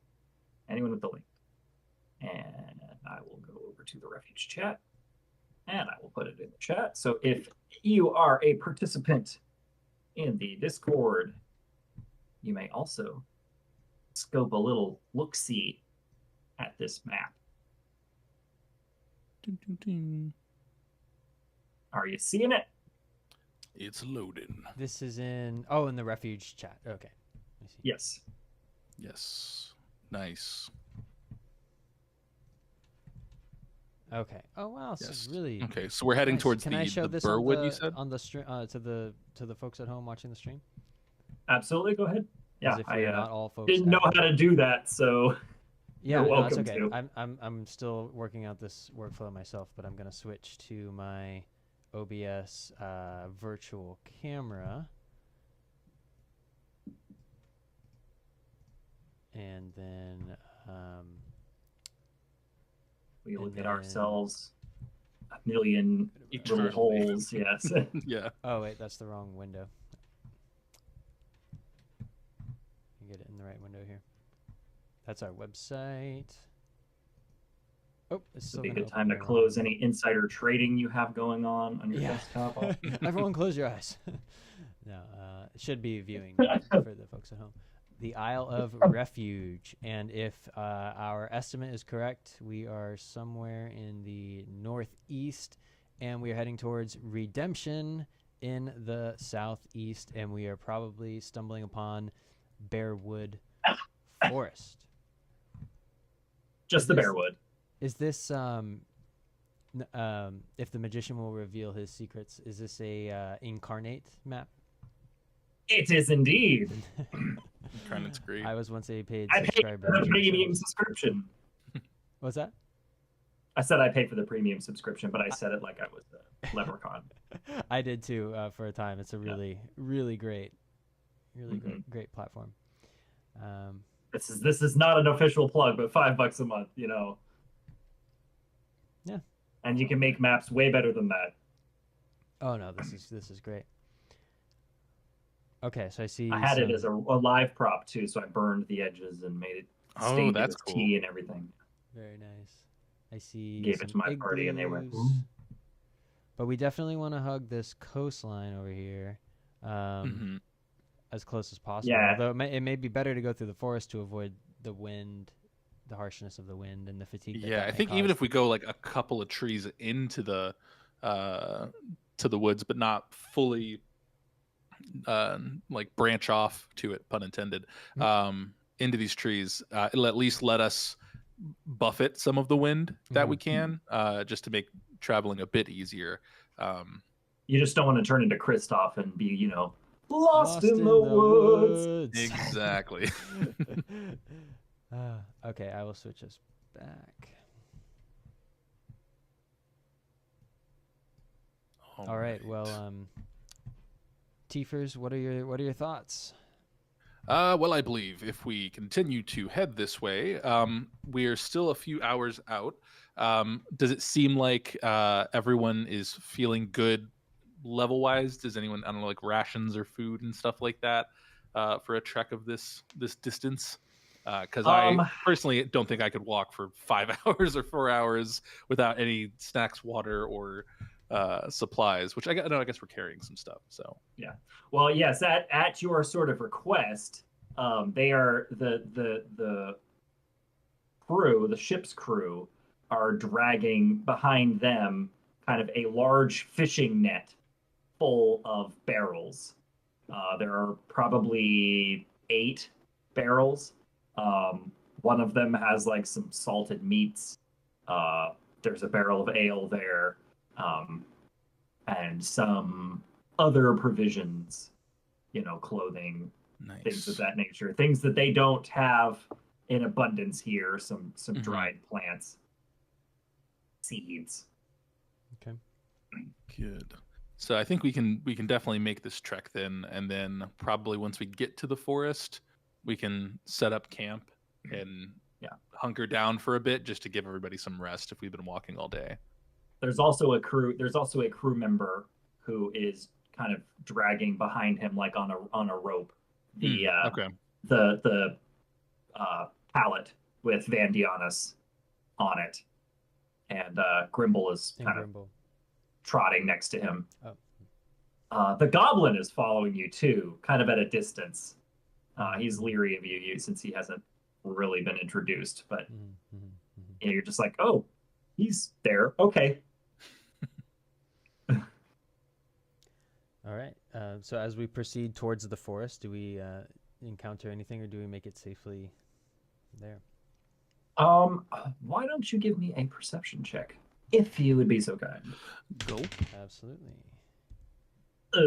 Anyone with the link. And I will go over to the Refuge chat, and I will put it in the chat. So if you are a participant in the Discord, you may also scope a little look-see at this map. Are you seeing it? It's loading. This is in in the Refuge chat. Okay. Yes. Yes. Nice. Okay. Oh wow, this is really okay. So we're heading nice. towards Can I show the this Burwood, you said, on the stream to the folks at home watching the stream? Absolutely, go ahead. Yeah, if you're not all folks didn't know how to do that, so yeah, you're welcome no, that's okay. to. I'm still working out this workflow myself, but I'm gonna switch to my OBS virtual camera, and then we will get ourselves a million little holes. Yes. Yeah. Oh wait, that's the wrong window. Get it in the right window here. That's our website. Oh, it's still a good time to close any insider trading you have going on your desktop. Everyone close your eyes. No, it should be viewing for the folks at home. The Isle of Refuge. And if our estimate is correct, we are somewhere in the northeast, and we are heading towards Redemption in the southeast, and we are probably stumbling upon Bearwood Forest. Just the Bearwood. Is this if the magician will reveal his secrets, is this a incarnate map? It is indeed. Incarnate's great. I was once a paid subscriber. I paid for the premium subscription. What's that? I said I paid for the premium subscription, but I said it like I was a leprechaun. I did too for a time. It's a really great, great platform. This is not an official plug, but $5 a month, you know. Yeah. And you can make maps way better than that. Oh no, this is great. Okay, so I see. I had it as a live prop too, so I burned the edges and made it. Oh, that's cool. Tea and everything. Very nice. I see. Gave it to my party, and they went. Ooh. But we definitely want to hug this coastline over here, as close as possible. Yeah. Although it may be better to go through the forest to avoid the wind, the harshness of the wind, and the fatigue. Yeah, I think even if we go like a couple of trees into the woods, but not fully like branch off to it, pun intended, into these trees, it'll at least let us buffet some of the wind that we can, just to make traveling a bit easier. You just don't want to turn into Kristoff and be, you know, lost in the woods. Exactly. Okay, I will switch us back. All right. Well, Tiefers, what are your thoughts? Well, I believe if we continue to head this way, we're still a few hours out. Does it seem like everyone is feeling good level-wise? Does anyone, I don't know, like rations or food and stuff like that for a trek of this distance? Because I personally don't think I could walk for 5 hours or 4 hours without any snacks, water, or supplies. Which I guess we're carrying some stuff. So yeah. Well, yes. At your sort of request, they are the crew, the ship's crew, are dragging behind them kind of a large fishing net full of barrels. There are probably 8 barrels. One of them has like some salted meats. There's a barrel of ale there, and some other provisions, clothing, things of Nice. that nature, things that they don't have in abundance here. Some Mhm. dried plants, seeds. Okay. Good. So I think we can definitely make this trek then, and then probably once we get to the forest, we can set up camp and Yeah. hunker down for a bit just to give everybody some rest if we've been walking all day. There's also a crew member who is kind of dragging behind him like on a rope Okay. the pallet with Van Dionys on it, and Grimble is And kind of Grimble. trotting next to him. Oh. The goblin is following you too, kind of at a distance. He's leery of you since he hasn't really been introduced, but you're just like, oh, he's there. Okay. All right. So as we proceed towards the forest, do we encounter anything, or do we make it safely there? Why don't you give me a perception check, if you would be so kind? Go. Absolutely. Uh,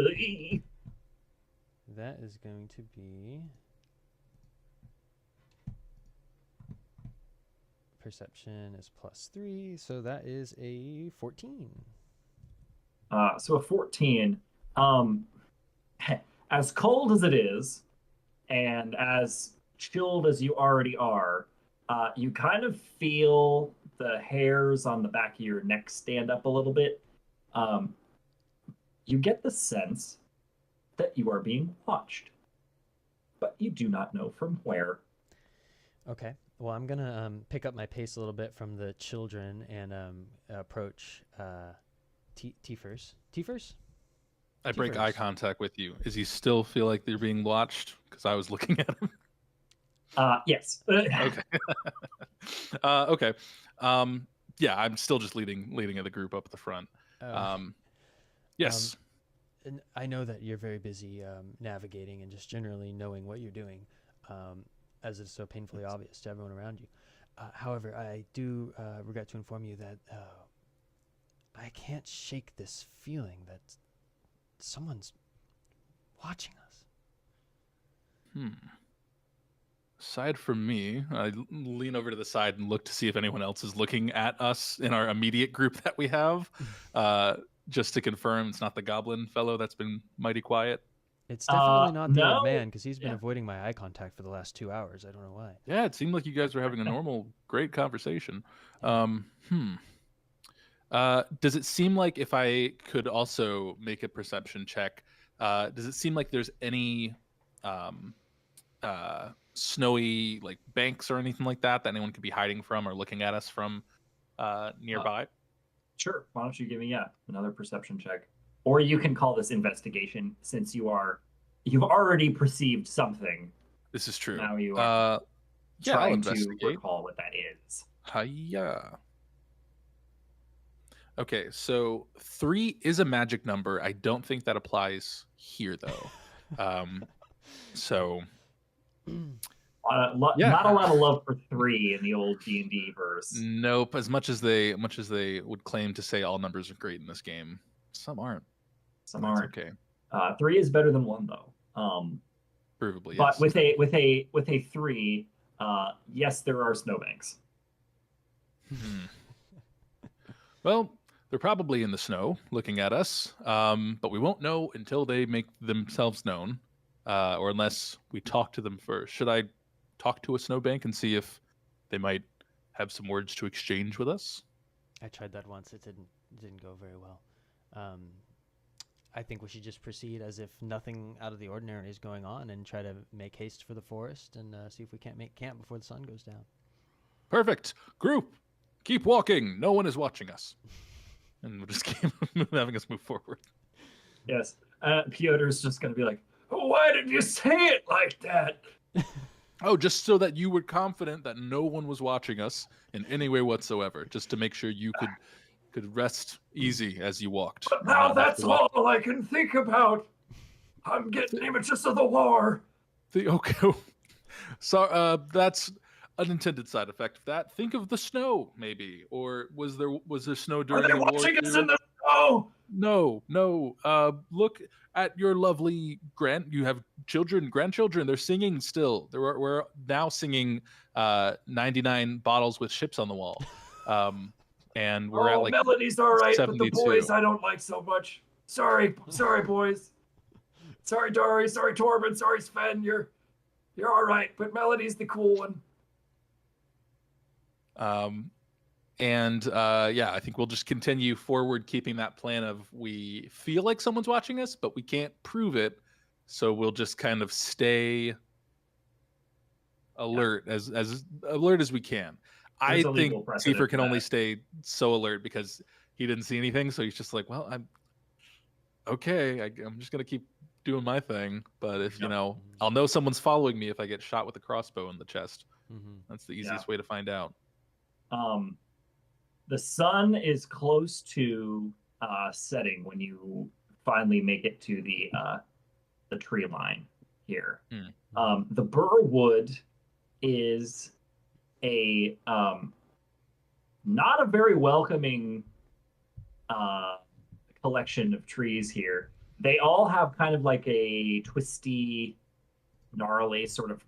That is going to be perception is +3, so that is a 14. So a 14. As cold as it is, and as chilled as you already are, you kind of feel the hairs on the back of your neck stand up a little bit. You get the sense that you are being watched, but you do not know from where. Okay. Well, I'm gonna pick up my pace a little bit from the children and approach Tiefers. Tiefers? I break Tiefers. eye contact with you. Does he still feel like they're being watched? Because I was looking at him. Yes. Okay. Okay. Yeah, I'm still just leading the group up at the front. Yes. And I know that you're very busy navigating and just generally knowing what you're doing, as it's so painfully obvious to everyone around you. However, I do regret to inform you that I can't shake this feeling that someone's watching us. Aside from me, I lean over to the side and look to see if anyone else is looking at us in our immediate group that we have, just to confirm it's not the goblin fellow that's been mighty quiet. It's definitely not the old no. man, because he's been avoiding my eye contact for the last 2 hours. I don't know why. Yeah, it seemed like you guys were having a normal, great conversation. Does it seem like, if I could also make a perception check, does it seem like there's any snowy like banks or anything like that anyone could be hiding from or looking at us from nearby? Sure. Why don't you give me another perception check? Or you can call this investigation, since you've already perceived something. This is true. Now you are Yeah, I'll trying to investigate. recall what that is. Hiya. Okay, so 3 is a magic number. I don't think that applies here though. So Not a lot of love for 3 in the old D&D verse. Nope. As much as they would claim to say all numbers are great in this game, some aren't. Some That's aren't. okay. 3 is better than 1 though. Provably, but yes. with a 3, yes, there are snowbanks. Well, they're probably in the snow looking at us, but we won't know until they make themselves known, or unless we talk to them first. Should I talk to a snowbank and see if they might have some words to exchange with us? I tried that once. It didn't go very well. I think we should just proceed as if nothing out of the ordinary is going on and try to make haste for the forest and see if we can't make camp before the sun goes down. Perfect. Group, keep walking. No one is watching us. And we'll just keep having us move forward. Yes. Piotr's just going to be like, why did you say it like that? Oh, just so that you were confident that no one was watching us in any way whatsoever, just to make sure you could could rest easy as you walked. But and now not have that's to walk. all I can think about. I'm getting images of the war. Okay. So that's an unintended side effect of that. Think of the snow, maybe, or was there snow Are during they the war? watching us too? in the snow? No. Look at your lovely you have grandchildren. They're singing still. We're now singing 99 bottles with ships on the wall. And we're at like Melody's all right, but the 72. boys I don't like so much. Sorry, boys. Sorry, Dari. Sorry, Torben. Sorry, Sven. You're all right, but Melody's the cool one. Yeah, I think we'll just continue forward, keeping that plan of we feel like someone's watching us, but we can't prove it. So we'll just kind of stay alert, as alert as we can. I think Seifer can only stay so alert because he didn't see anything. So he's just like, well, I'm okay. I'm just going to keep doing my thing. But if, I'll know someone's following me if I get shot with a crossbow in the chest. That's the easiest way to find out. The sun is close to setting when you finally make it to the tree line here. The Burr Wood is a not a very welcoming collection of trees here. They all have kind of like a twisty, gnarly, sort of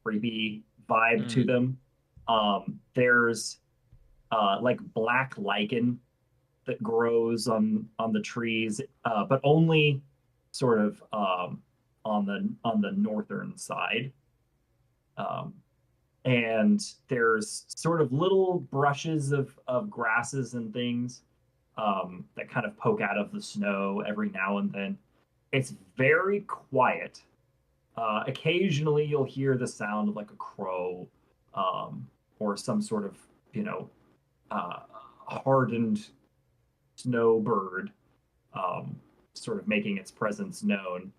creepy vibe to them. There's like black lichen that grows on the trees, but only sort of on the northern side. And there's sort of little brushes of grasses and things that kind of poke out of the snow every now and then. It's very quiet. Occasionally you'll hear the sound of like a crow or some sort of, hardened snowbird sort of making its presence known,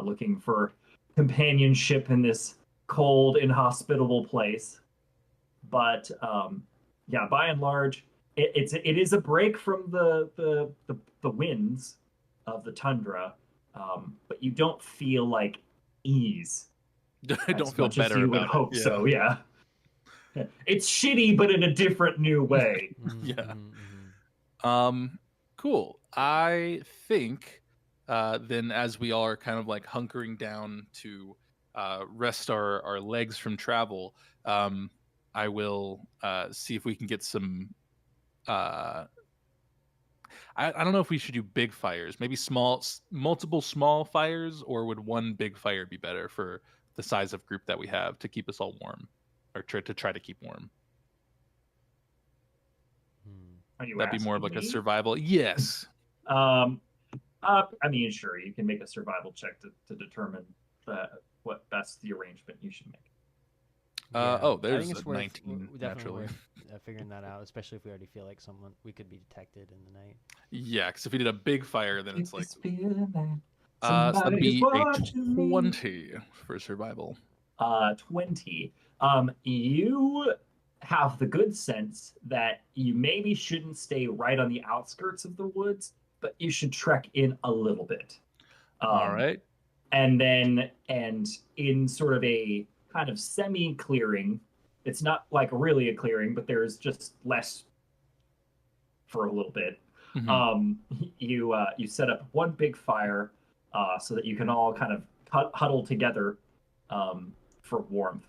looking for companionship in this cold, inhospitable place. But yeah, by and large, it is a break from the winds of the tundra, but you don't feel like ease. I don't feel better you about would it. hope so. Yeah, it's shitty, but in a different new way. Yeah. Cool. I think then, as we all are kind of like hunkering down to rest our legs from travel, I will see if we can get some. I don't know if we should do big fires. Maybe multiple small fires, or would one big fire be better for the size of group that we have to keep us all warm, or to try to keep warm? That'd be more of like a survival. Yes. I mean, sure, you can make a survival check to determine what best the arrangement you should make. There's I think it's 19 naturally. Worth figuring that out, especially if we already feel like we could be detected in the night. Yeah, because if we did a big fire, then it's like so that'd be a 20 for survival. 20. You have the good sense that you maybe shouldn't stay right on the outskirts of the woods, but you should trek in a little bit. All right. And in sort of a kind of semi-clearing, it's not like really a clearing, but there's just less for a little bit. You set up one big fire so that you can all kind of huddle together for warmth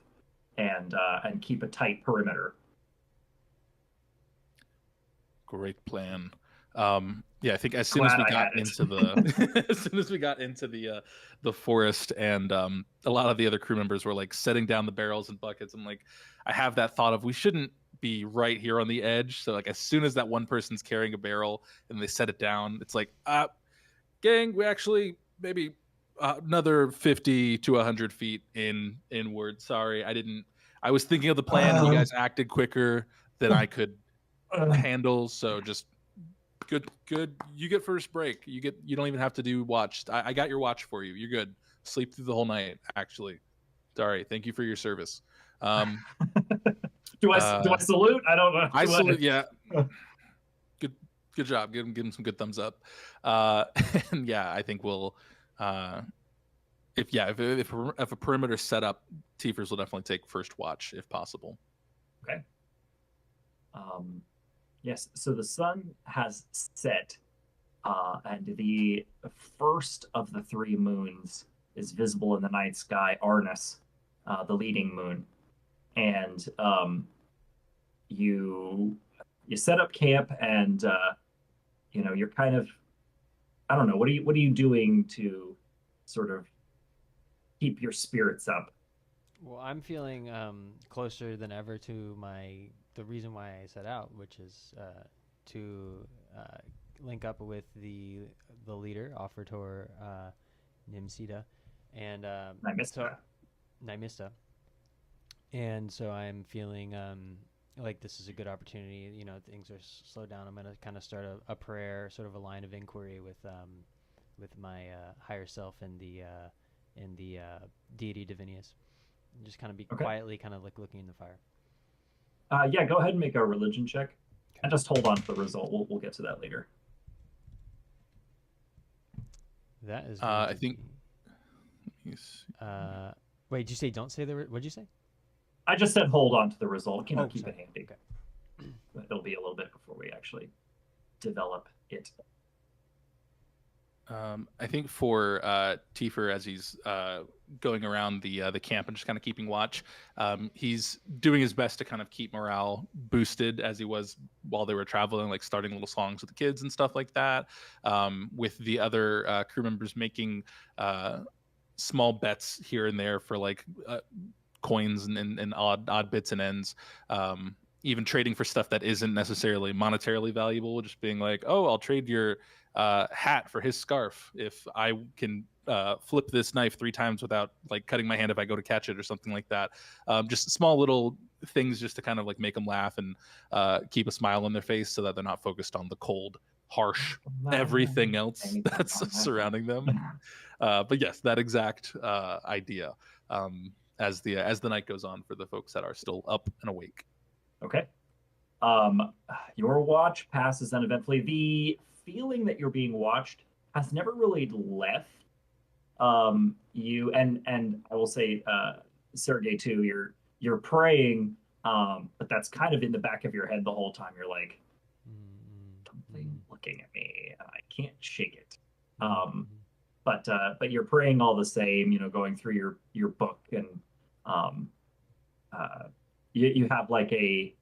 and keep a tight perimeter. Great plan. Yeah, I think as soon as we got into the forest, and a lot of the other crew members were like setting down the barrels and buckets, I'm like, I have that thought of we shouldn't be right here on the edge. So like as soon as that one person's carrying a barrel and they set it down, it's like, gang, we actually maybe another 50 to 100 feet inward. Sorry, I was thinking of the plan and you guys acted quicker than I could handle. So just good. You get first break. You don't even have to do watch. I got your watch for you. You're good. Sleep through the whole night. Actually, sorry. Thank you for your service. Do I salute? I don't know. I salute. Yeah. Good job. Give him some good thumbs up. And yeah, I think we'll if a perimeter set up, Tiefers will definitely take first watch if possible. Okay. Yes. So the sun has set, and the first of the three moons is visible in the night sky. Arnis, the leading moon, and you set up camp, and you're kind of, I don't know, what are you doing to sort of keep your spirits up? Well, I'm feeling closer than ever to the reason why I set out, which is to link up with the leader, Offertor Nimsida, and I missed so that. Nymista. And so I'm feeling like this is a good opportunity. Things are slowed down. I'm gonna kind of start a prayer, sort of a line of inquiry with my higher self and the deity Divinius. And just kind of be Okay. quietly, kind of like looking in the fire. Yeah, go ahead and make a religion check, and just hold on to the result. We'll get to that later. That is. I think. Wait, did you say don't say the? What'd you say? I just said hold on to the result. Keep sorry. it handy. Okay. But it'll be a little bit before we actually develop it. I think for Tifer, as he's going around the camp and just kind of keeping watch, he's doing his best to kind of keep morale boosted as he was while they were traveling, like starting little songs with the kids and stuff like that. With the other crew members making small bets here and there for like coins and odd bits and ends. Even trading for stuff that isn't necessarily monetarily valuable, just being like, oh, I'll trade your hat for his scarf if I can flip this knife 3 times without like cutting my hand if I go to catch it or something like that. Just small little things just to kind of like make them laugh and keep a smile on their face so that they're not focused on the cold, harsh everything else that's surrounding them. But yes, that exact idea as the night goes on for the folks that are still up and awake. Okay. Your watch passes uneventfully. The feeling that you're being watched has never really left you, and I will say, Sergey too. You're praying, but that's kind of in the back of your head the whole time. You're like, something looking at me, and I can't shake it. But you're praying all the same. Going through your book, and you have like a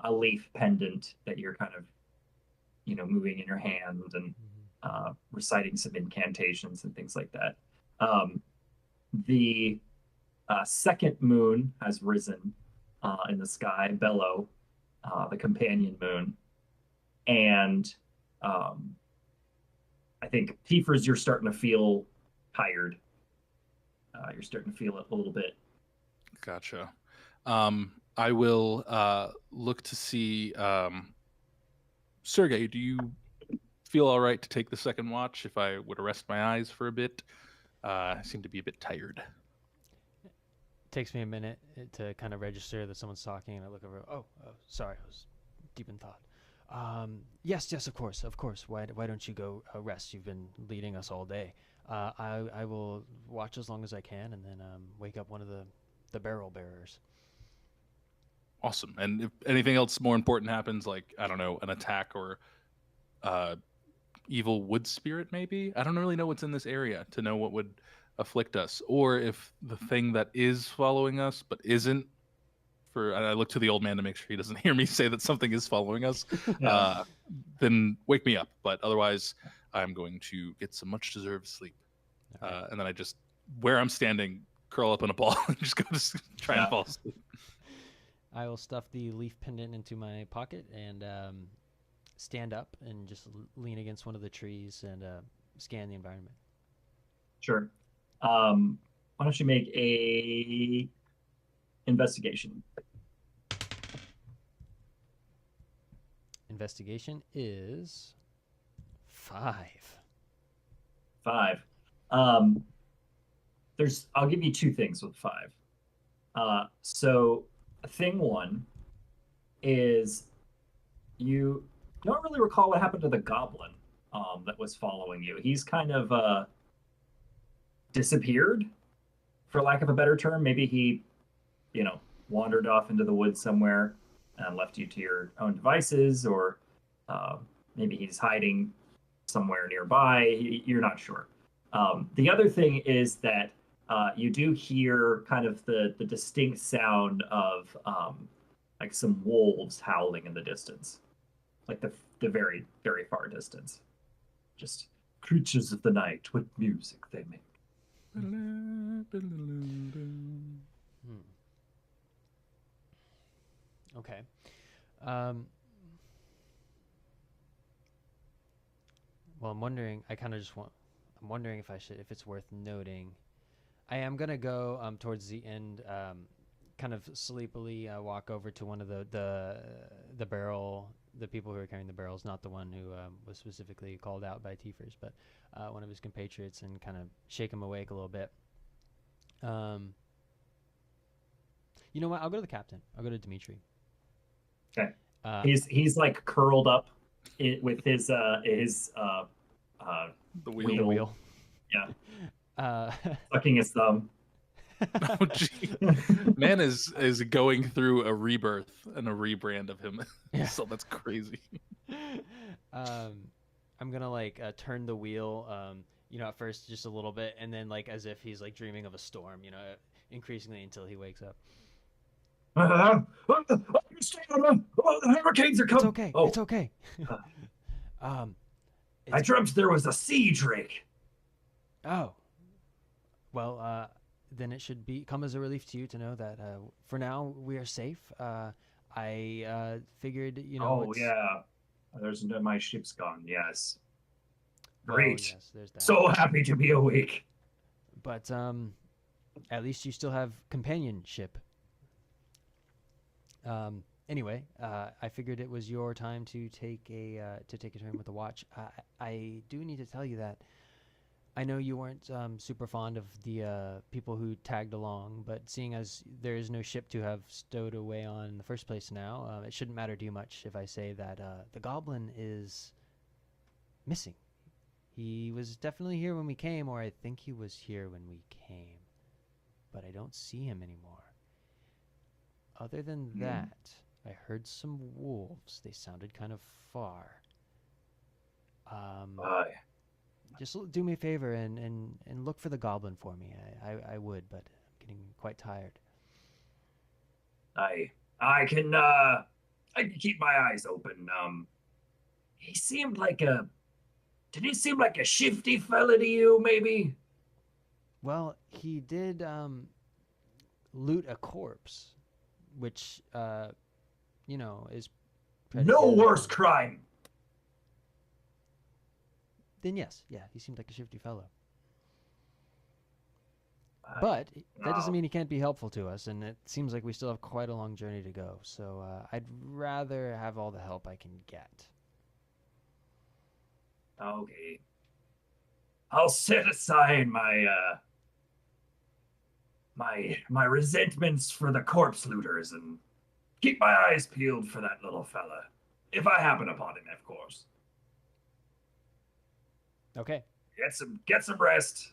leaf pendant that you're kind of moving in your hand and reciting some incantations and things like that. The second moon has risen in the sky, Bello, the companion moon, and I think Tiefers, you're starting to feel tired. You're starting to feel it a little bit. Gotcha. I will look to see. Sergey, do you feel all right to take the second watch if I would rest my eyes for a bit? I seem to be a bit tired. It takes me a minute to kind of register that someone's talking, and I look over. Oh, sorry, I was deep in thought. Yes, of course. Why don't you go rest? You've been leading us all day. I will watch as long as I can, and then wake up one of the barrel bearers. Awesome. And if anything else more important happens, like, I don't know, an attack or evil wood spirit, maybe? I don't really know what's in this area to know what would afflict us. Or if the thing that is following us but isn't, I look to the old man to make sure he doesn't hear me say that something is following us, then wake me up. But otherwise, I'm going to get some much-deserved sleep. Right. And then I just, where I'm standing, curl up in a ball and just go to try and fall asleep. I will stuff the leaf pendant into my pocket and stand up and just lean against one of the trees and scan the environment. Sure. Why don't you make a investigation? Investigation is 5. 5. I'll give you 2 things with 5. So thing 1 is you don't really recall what happened to the goblin that was following you. He's kind of disappeared, for lack of a better term. Maybe he, you know, wandered off into the woods somewhere and left you to your own devices, or uh, maybe he's hiding somewhere nearby. You're not sure. The other thing is that you do hear kind of the distinct sound of like some wolves howling in the distance, like the very very far distance. Just creatures of the night, what music they make. Hmm. Okay. Um, well, I'm wondering. I kind of just want. I'm wondering if I should, if it's worth noting. I am gonna go towards the end, kind of sleepily walk over to one of the barrel, the people who are carrying the barrels, not the one who was specifically called out by Tiefers, but one of his compatriots, and kind of shake him awake a little bit. Um, you know what? I'll go to the captain. I'll go to Dimitri. Okay. Uh, He's like curled up with his The the wheel. wheel. Yeah, Uh, sucking his thumb. Oh, gee. Man is going through a rebirth and a rebrand of him. Yeah. So that's crazy. I'm gonna like turn the wheel, at first just a little bit, and then like as if he's like dreaming of a storm, increasingly until he wakes up. The hurricanes are It's coming. okay. Oh, It's okay. uh, um, I it's dreamt there was a sea drake. oh well. Then it should come as a relief to you to know that for now we are safe. I figured, Oh it's yeah, there's my ship's gone. Yes, well, great. yes, there's that. So happy to be awake. But at least you still have companionship. Anyway, I figured it was your time to take a turn with the watch. I do need to tell you that I know you weren't super fond of the people who tagged along, but seeing as there is no ship to have stowed away on in the first place now, it shouldn't matter too much if I say that the goblin is missing. He was definitely here when we came, or I think he was here when we came, but I don't see him anymore. Other than Hmm. that, I heard some wolves. They sounded kind of far. Um, Aye, just do me a favor and look for the goblin for me. I would, but I'm getting quite tired. I I can keep my eyes open. He seemed like a did he seem like a shifty fella to you, maybe? Well, he did loot a corpse, which is No predicated worse upon. crime. Then yes, yeah, he seemed like a shifty fellow. I, But that doesn't oh, mean he can't be helpful to us, and it seems like we still have quite a long journey to go. So I'd rather have all the help I can get. okay. I'll set aside my resentments for the corpse looters and keep my eyes peeled for that little fella. If I happen upon him, of course. Okay, Get some rest.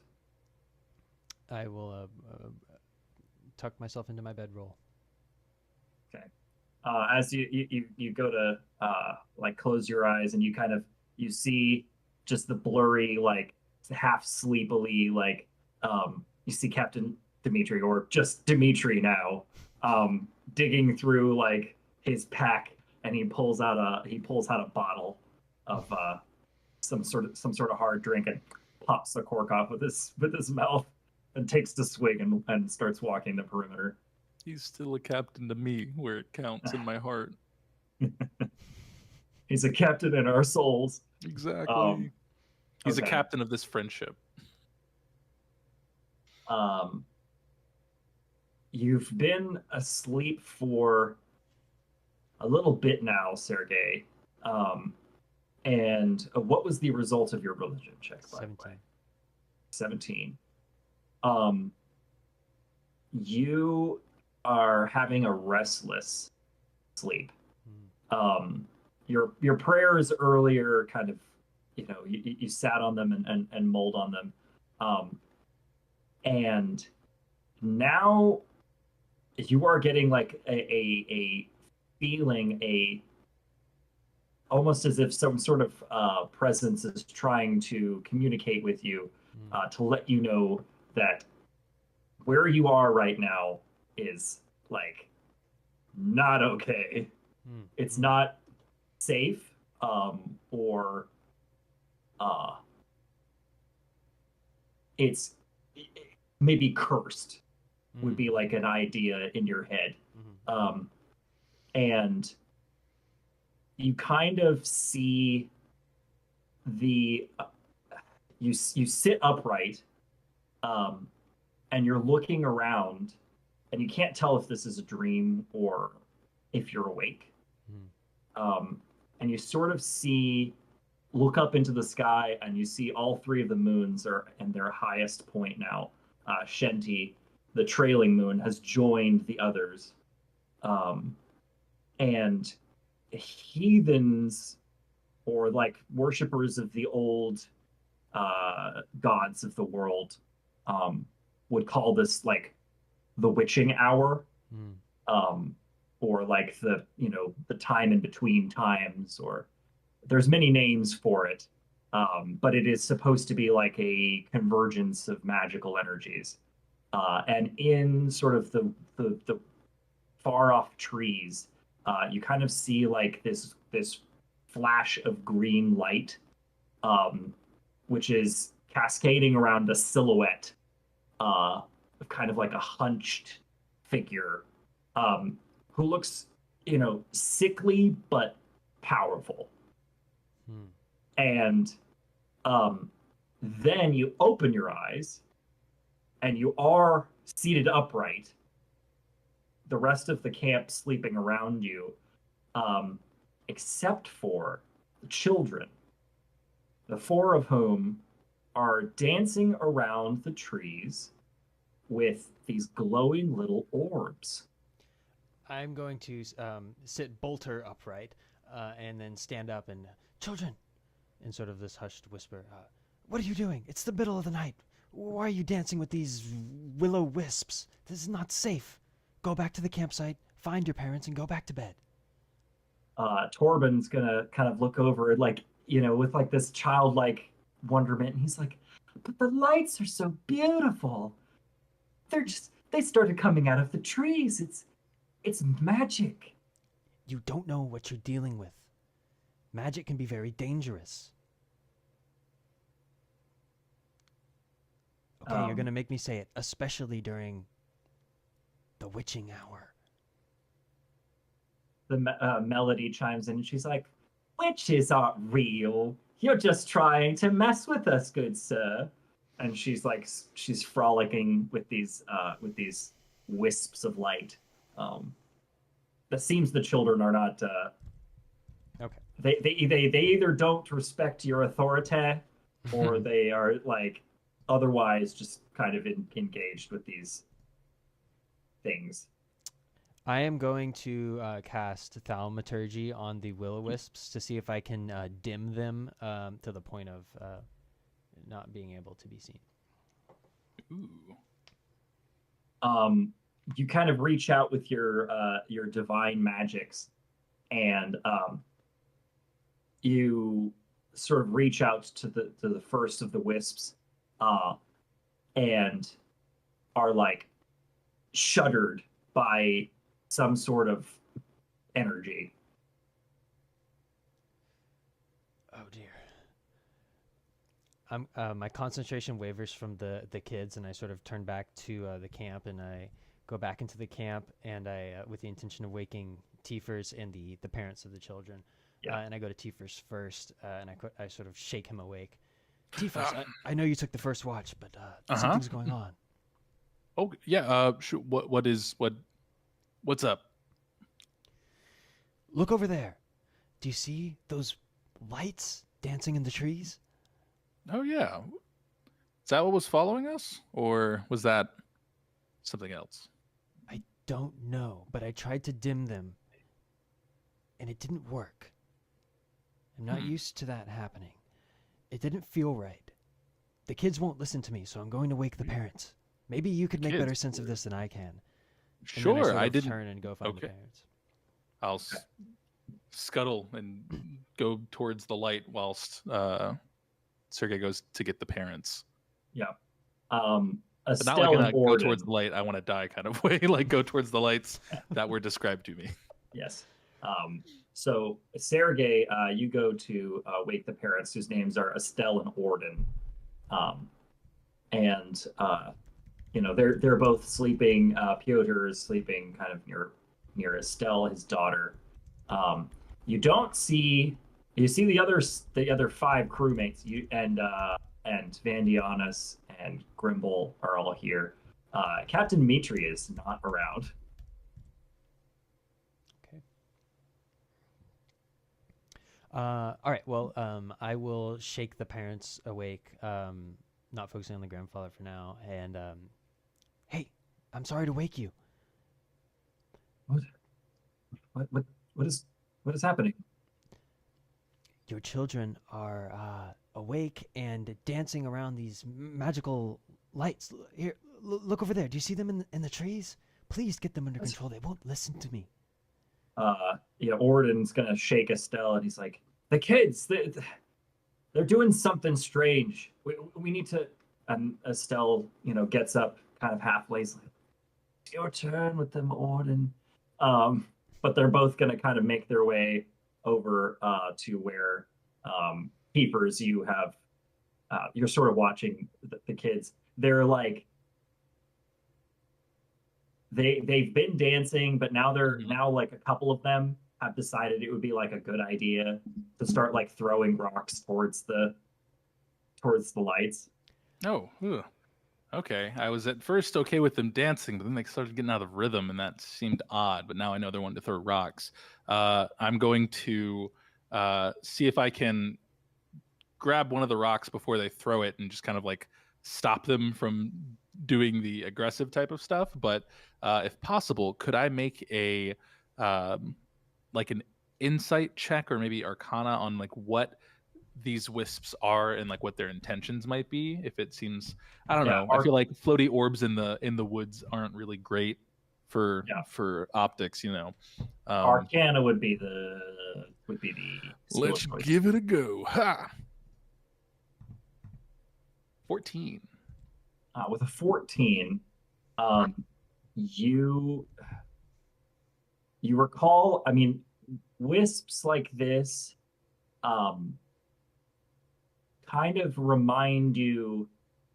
I will tuck myself into my bedroll. Okay. As you go to like close your eyes and you kind of you see just the blurry like half sleepily like you see Captain Dimitri or just Dimitri now digging through like his pack and he pulls out a bottle of some sort of hard drink and pops the cork off with his mouth and takes the swig and starts walking the perimeter. He's still a captain to me, where it counts in my heart. He's a captain in our souls. Exactly. Um, He's a okay. captain of this friendship. Um, you've been asleep for a little bit now, Sergey. Um, and what was the result of your religion check, by the way? 17. 17. Um, you are having a restless sleep. Mm. Um, your prayers earlier kind of, you sat on them and mulled on them. And now you are getting like a feeling, almost as if some sort of presence is trying to communicate with you, to let you know that where you are right now is like not okay. It's not safe, or it's maybe cursed would be like an idea in your head. And you kind of see you sit upright, and you're looking around, and you can't tell if this is a dream or if you're awake. And you sort of look up into the sky, and you see all three of the moons are in their highest point now. Shenty, the trailing moon, has joined the others. And heathens, or like worshippers of the old gods of the world, would call this like the witching hour, or like the time in between times, or there's many names for it, but it is supposed to be like a convergence of magical energies, and in sort of the far off trees, you kind of see like this flash of green light, which is cascading around a silhouette, of kind of like a hunched figure, who looks, sickly but powerful. And then you open your eyes, and you are seated upright, the rest of the camp sleeping around you, except for the children, the four of whom are dancing around the trees with these glowing little orbs. I'm going to sit bolter upright, and then stand up and, children, in sort of this hushed whisper, what are you doing? It's the middle of the night. Why are you dancing with these willow wisps? This is not safe. Go back to the campsite, find your parents, and go back to bed. Torben's gonna kind of look over, like, with like this childlike wonderment. And he's like, but the lights are so beautiful. They started coming out of the trees. It's magic. You don't know what you're dealing with. Magic can be very dangerous. Okay, you're gonna make me say it, especially during the witching hour. The Melody chimes in, and she's like, witches aren't real. You're just trying to mess with us, good sir. And she's frolicking with these wisps of light. That seems the children are not. Okay. They either don't respect your authority, or they are like otherwise just kind of engaged with these things. I am going to cast Thaumaturgy on the will-o-wisps to see if I can dim them to the point of not being able to be seen. Ooh. You kind of reach out with your divine magics, and you sort of reach out to the first of the wisps, and are like shuddered by some sort of energy. Oh dear. My concentration wavers from the kids, and I sort of turn back to the camp, and I go back into the camp, and I, with the intention of waking Tiefers and the parents of the children, and I go to Tiefers first, and I sort of shake him awake. Tiefers, I know you took the first watch, but something's going on. Oh yeah. What's up? Look over there. Do you see those lights dancing in the trees? Oh yeah. Is that what was following us, or was that something else? I don't know, but I tried to dim them, and it didn't work. I'm not used to that happening. It didn't feel right. The kids won't listen to me, so I'm going to wake the parents. Maybe you could make better sense of this than I can. And then Sure, I I didn't. turn and go find the Okay. parents. I'll scuttle and go towards the light whilst Sergey goes to get the parents. Yeah. But not like Estelle in a and go Orden. towards the light, I want to die kind of way, like go towards the lights that were described to me. Yes. So Sergey, you go to wake the parents, whose names are Estelle and Orden, and they're both sleeping. Piotr is sleeping kind of near Estelle, his daughter. You don't see you see the other five crewmates. You and Vandianus and Grimble are all here. Captain Mitri is not around. Okay. All right. Well, I will shake the parents awake. Not focusing on the grandfather for now. And hey, I'm sorry to wake you. What is happening? Your children are awake and dancing around these magical lights. Here, look over there. Do you see them in the trees? Please get them under control. They won't listen to me. Orden's gonna shake Estelle, and he's like, "The kids, they're doing something strange. We need to." And Estelle, gets up, kind of halfway. Like, "It's your turn with them, Orden." But they're both gonna kind of make their way over to where Peepers, you're sort of watching the kids. They're like they've been dancing, but now now like a couple of them have decided it would be like a good idea to start like throwing rocks towards the lights. Oh, okay. I was at first okay with them dancing, but then they started getting out of rhythm, and that seemed odd. But now I know they're wanting to throw rocks. I'm going to see if I can grab one of the rocks before they throw it and just kind of like stop them from doing the aggressive type of stuff. But if possible, could I make a like an insight check or maybe Arcana on like what these wisps are and like what their intentions might be? If it seems, I don't know. I feel like floaty orbs in the woods aren't really great for optics, Arcana would be the Let's give it a go. Ha. 14. With a 14, you recall, I mean, wisps like this kind of remind you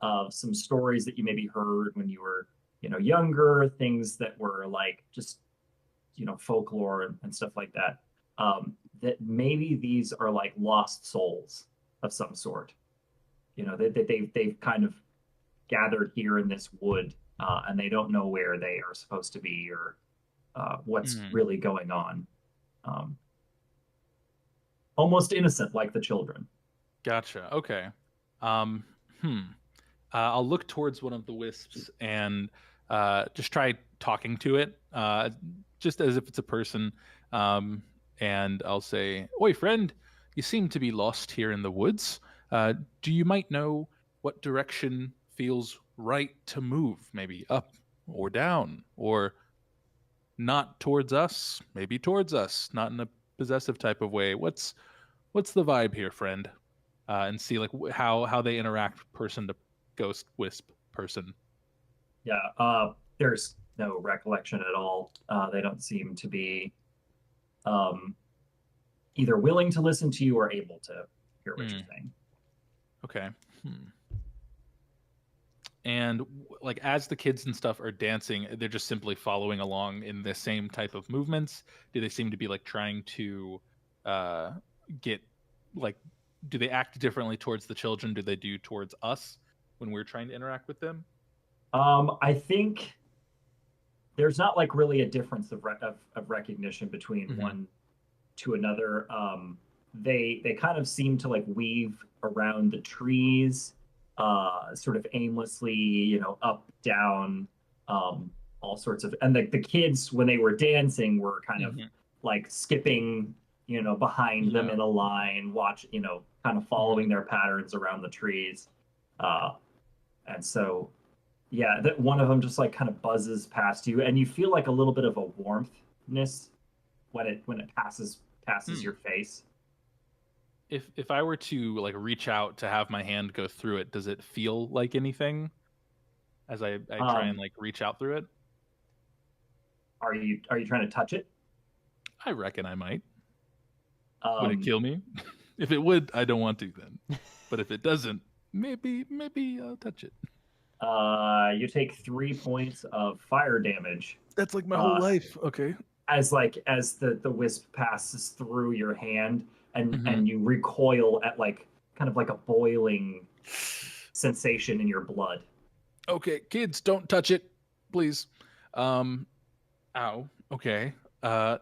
of some stories that you maybe heard when you were, younger, things that were like just, folklore and stuff like that. That maybe these are like lost souls of some sort. They've kind of gathered here in this wood, and they don't know where they are supposed to be or what's really going on. Almost innocent, like the children. Gotcha. Okay. I'll look towards one of the wisps and just try talking to it, just as if it's a person. And I'll say, "Oi, friend, you seem to be lost here in the woods. Do you might know what direction feels right to move? Maybe up or down, or not towards us, maybe towards us, not in a possessive type of way. What's the vibe here, friend?" And see like how they interact person to ghost wisp person. Yeah, there's no recollection at all. They don't seem to be either willing to listen to you or able to hear what you're saying. Okay. And like as the kids and stuff are dancing, they're just simply following along in the same type of movements. Do they seem to be like trying to get like, do they act differently towards the children? Do they do towards us when we're trying to interact with them? I think there's not like really a difference of recognition between one to another. They kind of seem to like weave around the trees, sort of aimlessly, up, down, all sorts of. And the kids when they were dancing were kind of like skipping behind them Yeah. in a line, kind of following their patterns around the trees. And so, yeah, that one of them just like kind of buzzes past you, and you feel like a little bit of a warmthness when it passes Hmm. your face. If I were to like reach out to have my hand go through it, does it feel like anything as I try and Um, like reach out through it? are you trying to touch it? I reckon I might. Would it Um, kill me? If it would, I don't want to then. But if it doesn't, maybe I'll touch it. you take 3 points of fire damage That's like my whole uh, life. Okay. as the wisp passes through your hand, and Hmm. and you recoil at like kind of like a boiling sensation in your blood. Okay, kids, don't touch it, please. Um, ow. Okay.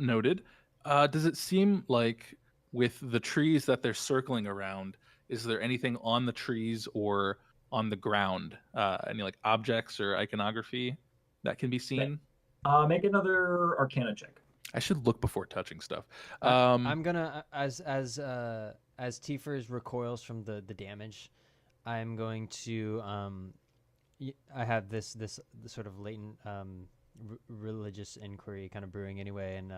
Noted. Does it seem like with the trees that they're circling around, is there anything on the trees or on the ground? Any like objects or iconography that can be seen? Make another Arcana check. I should look before touching stuff. I, Um, I'm gonna as Tiefers recoils from the damage, I'm going to I have this sort of latent religious inquiry kind of brewing anyway, and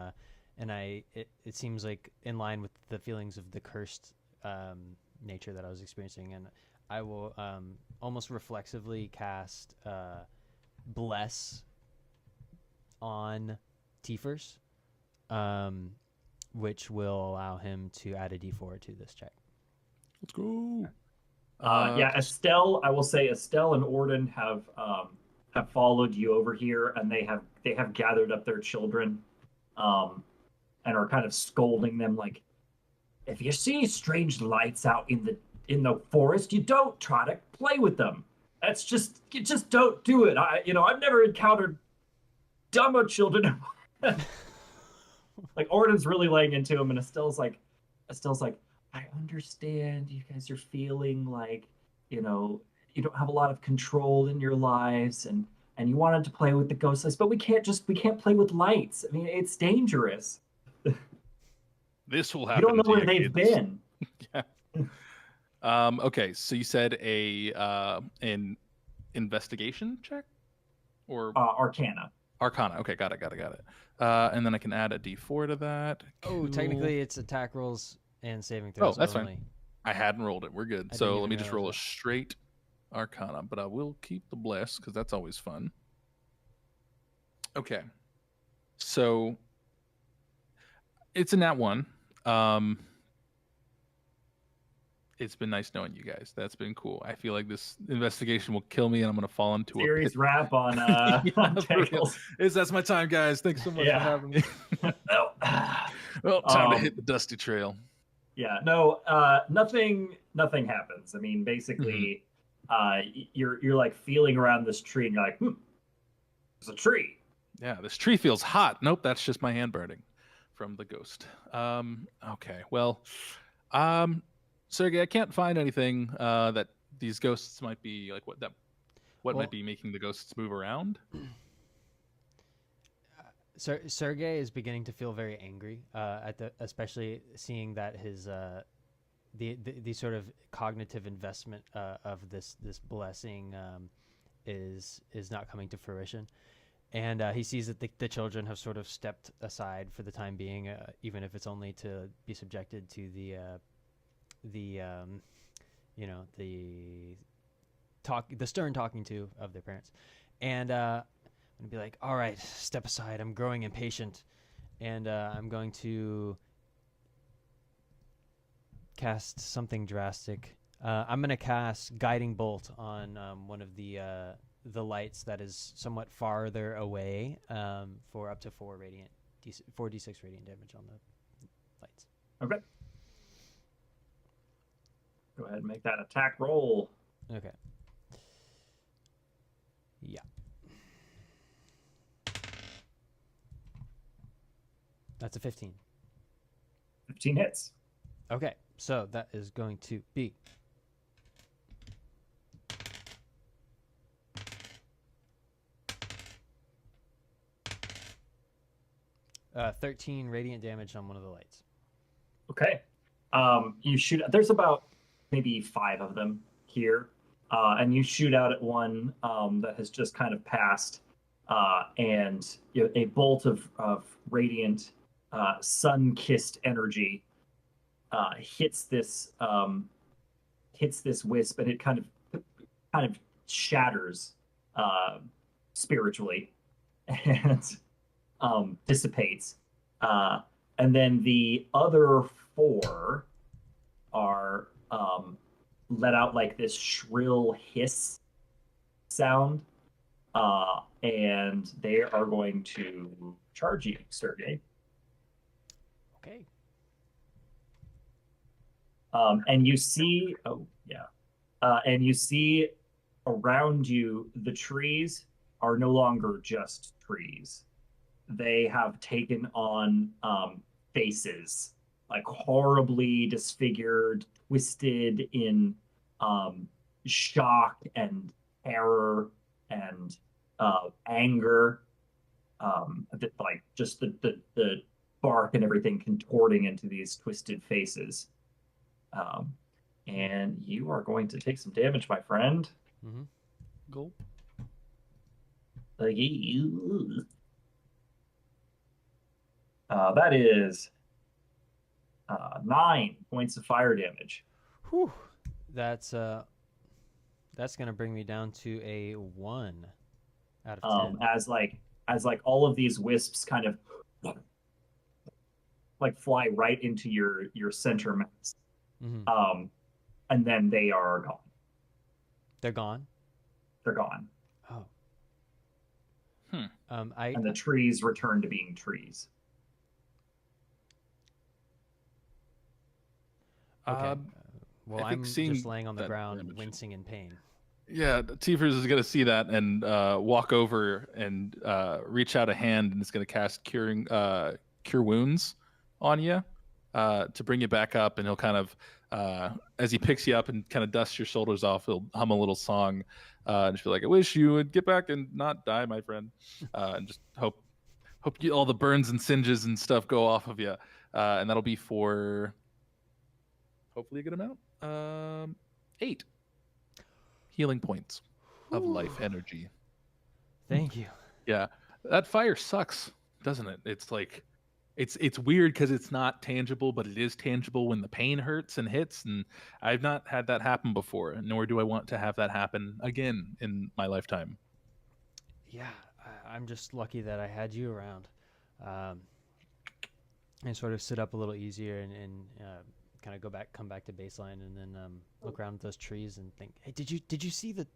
it seems like in line with the feelings of the cursed nature that I was experiencing, and I will almost reflexively cast bless on Tiefers, um, which will allow him to add a d4 to this check. let's go. Yeah, Estelle, I will say Estelle and Orden have followed you over here, and they have gathered up their children, um, and are kind of scolding them like, if you see strange lights out in the forest, you don't try to play with them. You just don't do it. I've never encountered dumber children. Like Orden's really laying into him, and Estelle's like, I understand you guys are feeling like, you don't have a lot of control in your lives, and you wanted to play with the ghost lights, but we can't play with lights. I mean, it's dangerous. This will You don't happen know to where you, they've kids. been. Yeah. Okay, so you said an investigation check or Arcana. Arcana. Okay, got it. And then I can add a D4 to that. Oh, Cool. technically it's attack rolls and saving Oh, throws that's only. fine. I hadn't rolled it. We're good. I didn't So even let me just realize roll a that. straight Arcana, but I will keep the bless because that's always fun. Okay, so it's a nat one. It's been nice knowing you guys. That's been cool. I feel like this investigation will kill me, and I'm gonna fall into a pit. Series wrap on Yeah, on for real. tackles. That's my time, guys. Thanks so much for Yeah. having me. Oh. Well, time to Um, hit the dusty trail. Yeah, no, nothing happens. I mean, basically, you're like feeling around this tree, and you're like, there's a tree. Yeah, this tree feels hot. Nope, that's just my hand burning from the ghost. Okay, well, Sergey, I can't find anything that these ghosts might be like. What Well, might be making the ghosts move around? Sergey is beginning to feel very angry especially seeing that his the sort of cognitive investment of this blessing is not coming to fruition, and he sees that the children have sort of stepped aside for the time being, even if it's only to be subjected to the the stern talking to of their parents, and I'm gonna be like, all right, step aside. I'm growing impatient, and I'm going to cast something drastic. I'm gonna cast Guiding Bolt on one of the lights that is somewhat farther away, for up to 4d6 radiant damage on the lights. Okay. Go ahead and make that attack roll. Okay. Yeah. That's a 15. 15 hits. Okay, so that is going to be 13 radiant damage on one of the lights. Okay. You shoot. There's about maybe 5 of them here, and you shoot out at one that has just kind of passed, and a bolt of radiant, sun-kissed energy hits this wisp, and it kind of shatters uh, spiritually and dissipates. Uh, and then the other 4 are let out like this shrill hiss sound, and they are going to charge you, Sergey. Okay. And you see, oh yeah, and you see around you the trees are no longer just trees. They have taken on faces, like horribly disfigured, twisted in um, shock and terror and anger. Like just the bark and everything contorting into these twisted faces. Um, and you are going to take some damage, my friend. Mm-hmm. Go. Like, that is 9 points of fire damage. Whew. That's gonna bring me down to a 1 out of 10. As all of these wisps kind of like fly right into your center mass. Mm-hmm. And then they are gone. They're gone. They're gone. Oh. Hmm. And the trees return to being trees. Okay. Well, I think I'm seeing just laying on the that ground, damage- wincing in pain. Yeah, Tiefers is gonna see that and walk over and reach out a hand and is gonna cast cure wounds on you to bring you back up. And he'll kind of as he picks you up and kind of dusts your shoulders off, he'll hum a little song and just be like, "I wish you would get back and not die, my friend," and just hope all the burns and singes and stuff go off of you. And that'll be for hopefully a good amount. 8 healing points of life energy. Thank you. Yeah, that fire sucks, doesn't it? It's like it's weird because it's not tangible, but it is tangible when the pain hurts and hits. And I've not had that happen before, nor do I want to have that happen again in my lifetime. Yeah, I'm just lucky that I had you around, and sort of sit up a little easier and kind of come back to baseline, and then look around at those trees and think, hey, did you see what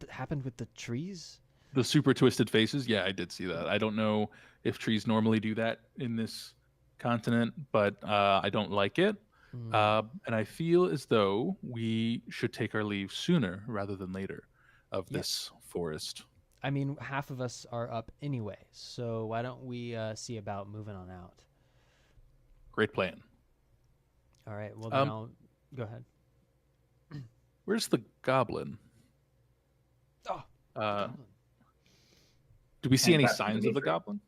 happened with the trees? The super twisted faces, yeah, I did see that. I don't know if trees normally do that in this continent, but I don't like it. And I feel as though we should take our leave sooner rather than later of this forest. I mean, half of us are up anyway, so why don't we see about moving on out? Great plan. All right, well then I'll go ahead. Where's the goblin? Oh, goblin. Do we see And any back to signs of the Dimitri. goblin?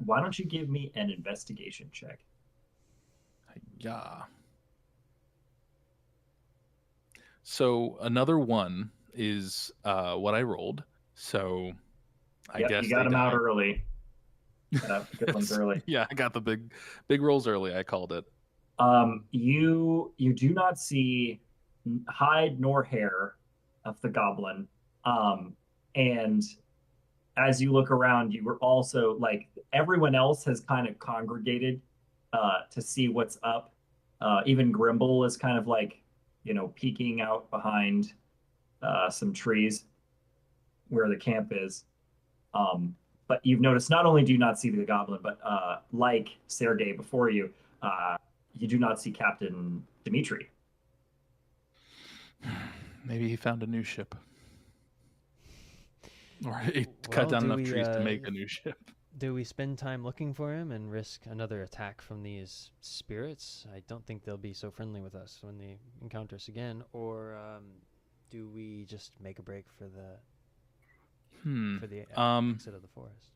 Why don't you give me an investigation check? Yeah. So another 1 is what I rolled. So I Yep, guess you got they them out died. early. Got good ones early. Yeah, I got the big rolls early. I called it. You do not see hide nor hair of the goblin. And as you look around, you were also like everyone else has kind of congregated to see what's up. Even Grimble is kind of like, peeking out behind some trees where the camp is. But you've noticed not only do you not see the goblin, but like Sergei before you, you do not see Captain Dimitri. Maybe he found a new ship. Or he cut down enough trees to make a new ship. Do we spend time looking for him and risk another attack from these spirits? I don't think they'll be so friendly with us when they encounter us again. Or do we just make a break for the for the exit of the forest.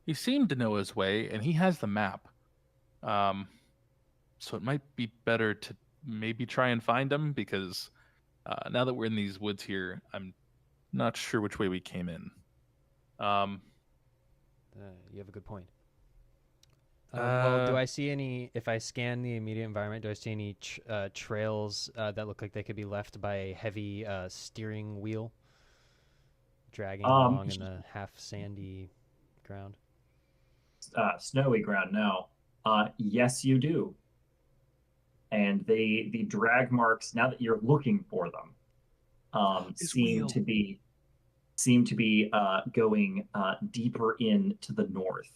He seemed to know his way, and he has the map. So it might be better to maybe try and find him, because now that we're in these woods here, I'm not sure which way we came in. You have a good point. Well, do I see any, if I scan the immediate environment, do I see any trails that look like they could be left by a heavy steering wheel dragging along in the half sandy ground? Snowy ground, no. Yes, you do. And the drag marks, now that you're looking for them, seem to be going deeper into the north,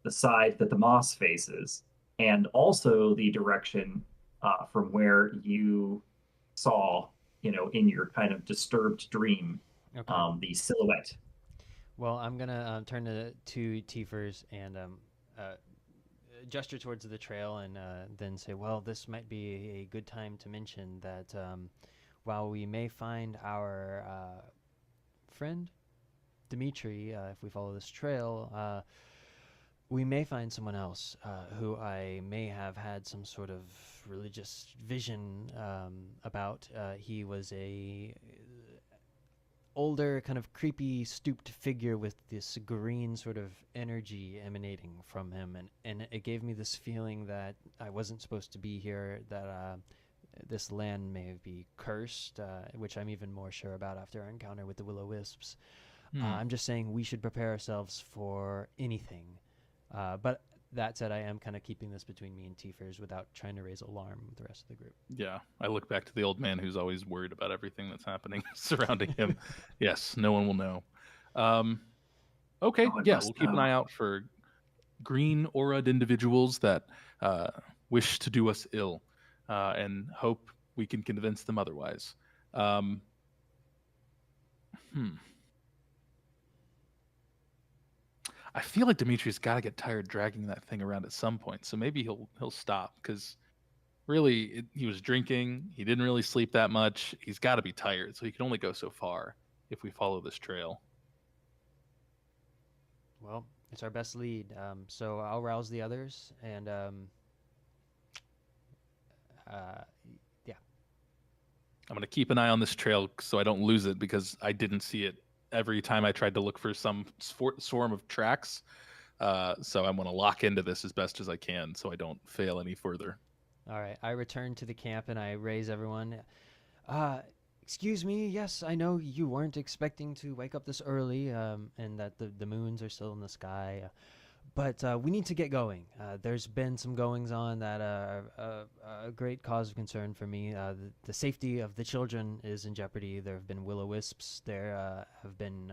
the side that the moss faces, and also the direction from where you saw, in your kind of disturbed dream, the silhouette. Well, I'm gonna turn to two Tiefers and gesture towards the trail, and then say, well, this might be a good time to mention that while we may find our friend Dimitri, if we follow this trail, we may find someone else who I may have had some sort of religious vision about. He was a older, kind of creepy, stooped figure with this green sort of energy emanating from him, and it gave me this feeling that I wasn't supposed to be here, that this land may be cursed, which I'm even more sure about after our encounter with the will-o-wisps. I'm just saying we should prepare ourselves for anything. But that said, I am kind of keeping this between me and Tiefers without trying to raise alarm with the rest of the group. Yeah, I look back to the old man who's always worried about everything that's happening surrounding him. Yes, no one will know. Okay, we'll keep an eye out for green auraed individuals that wish to do us ill, and hope we can convince them otherwise. I feel like Dimitri's got to get tired dragging that thing around at some point, so maybe he'll stop, because really he was drinking. He didn't really sleep that much. He's got to be tired, so he can only go so far if we follow this trail. Well, it's our best lead, so I'll rouse the others, and yeah. I'm going to keep an eye on this trail so I don't lose it, because I didn't see it every time I tried to look for some swarm of tracks. So I'm going to lock into this as best as I can so I don't fail any further. All right. I return to the camp and I raise everyone. Excuse me. Yes, I know you weren't expecting to wake up this early, and that the moons are still in the sky. But we need to get going. There's been some goings on that are a great cause of concern for me. The safety of the children is in jeopardy. There have been will-o-wisps. There have been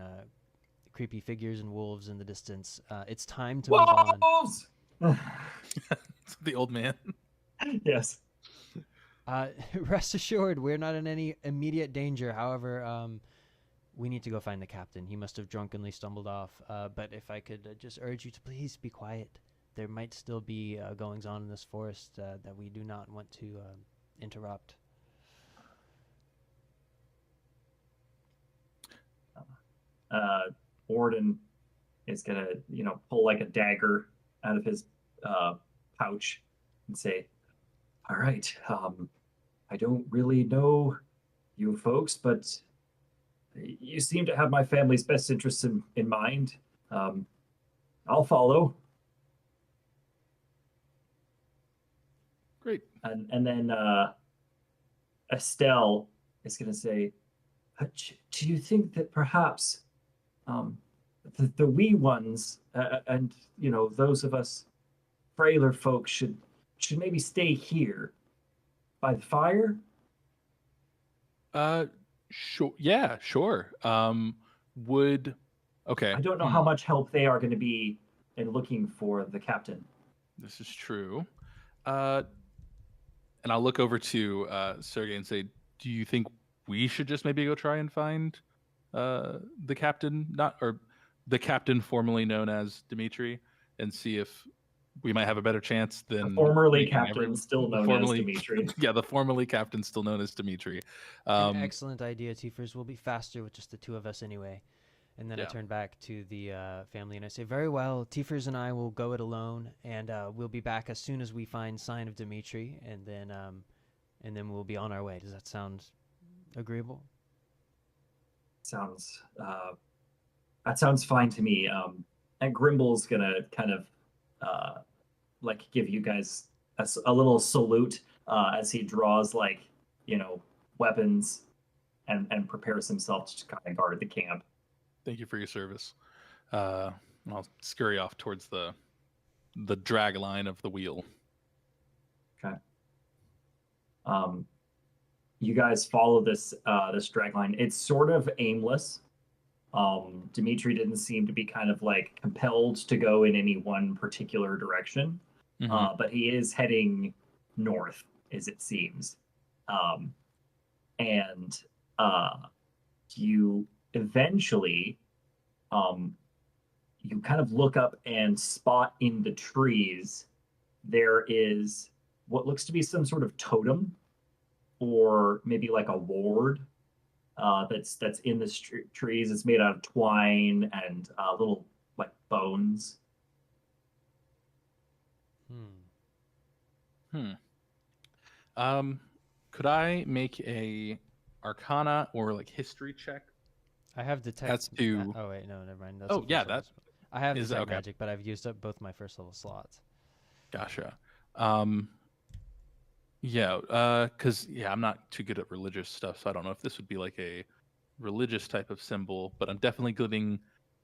creepy figures and wolves in the distance. It's time to move on. Wolves! The old man. Yes. Rest assured, we're not in any immediate danger. However, we need to go find the captain. He must have drunkenly stumbled off. But if I could just urge you to please be quiet. There might still be goings on in this forest that we do not want to interrupt. Orden is gonna, pull like a dagger out of his pouch and say, "All right, I don't really know you folks, but you seem to have my family's best interests in mind. I'll follow." Great. And then Estelle is going to say, "Do you think that perhaps the wee ones and those of us frailer folks should maybe stay here by the fire?" Sure. Yeah, sure. Okay. I don't know how much help they are going to be in looking for the captain. This is true. And I'll look over to Sergey and say, "Do you think we should just maybe go try and find the captain, the captain formerly known as Dimitri, and see if we might have a better chance The than formerly making captain, still known as formerly Dimitri. yeah, the formerly captain still known as Dimitri. An excellent idea, Tiefers. We'll be faster with just the two of us anyway. And then I Yeah. turn back to the family and I say, very well, Tiefers and I will go it alone, and we'll be back as soon as we find sign of Dimitri, and then we'll be on our way. Does that sound agreeable? Sounds that sounds fine to me. And Grimble's gonna kind of like give you guys a little salute as he draws like weapons and prepares himself to kind of guard the camp. Thank you for your service. I'll scurry off towards the drag line of the wheel. Okay. You guys follow this drag line. It's sort of aimless. Dimitri didn't seem to be kind of like compelled to go in any one particular direction, but he is heading north, as it seems. And you eventually, you kind of look up and spot in the trees there is what looks to be some sort of totem, or maybe like a ward that's in the trees. It's made out of twine and little like bones. Could I make a Arcana or like history check? I have detect. That's to. Oh wait, no, never mind. That's Oh yeah, that. I have is detect okay. magic, but I've used up both my first level slots. Gotcha. Yeah, because I'm not too good at religious stuff, so I don't know if this would be like a religious type of symbol, but I'm definitely getting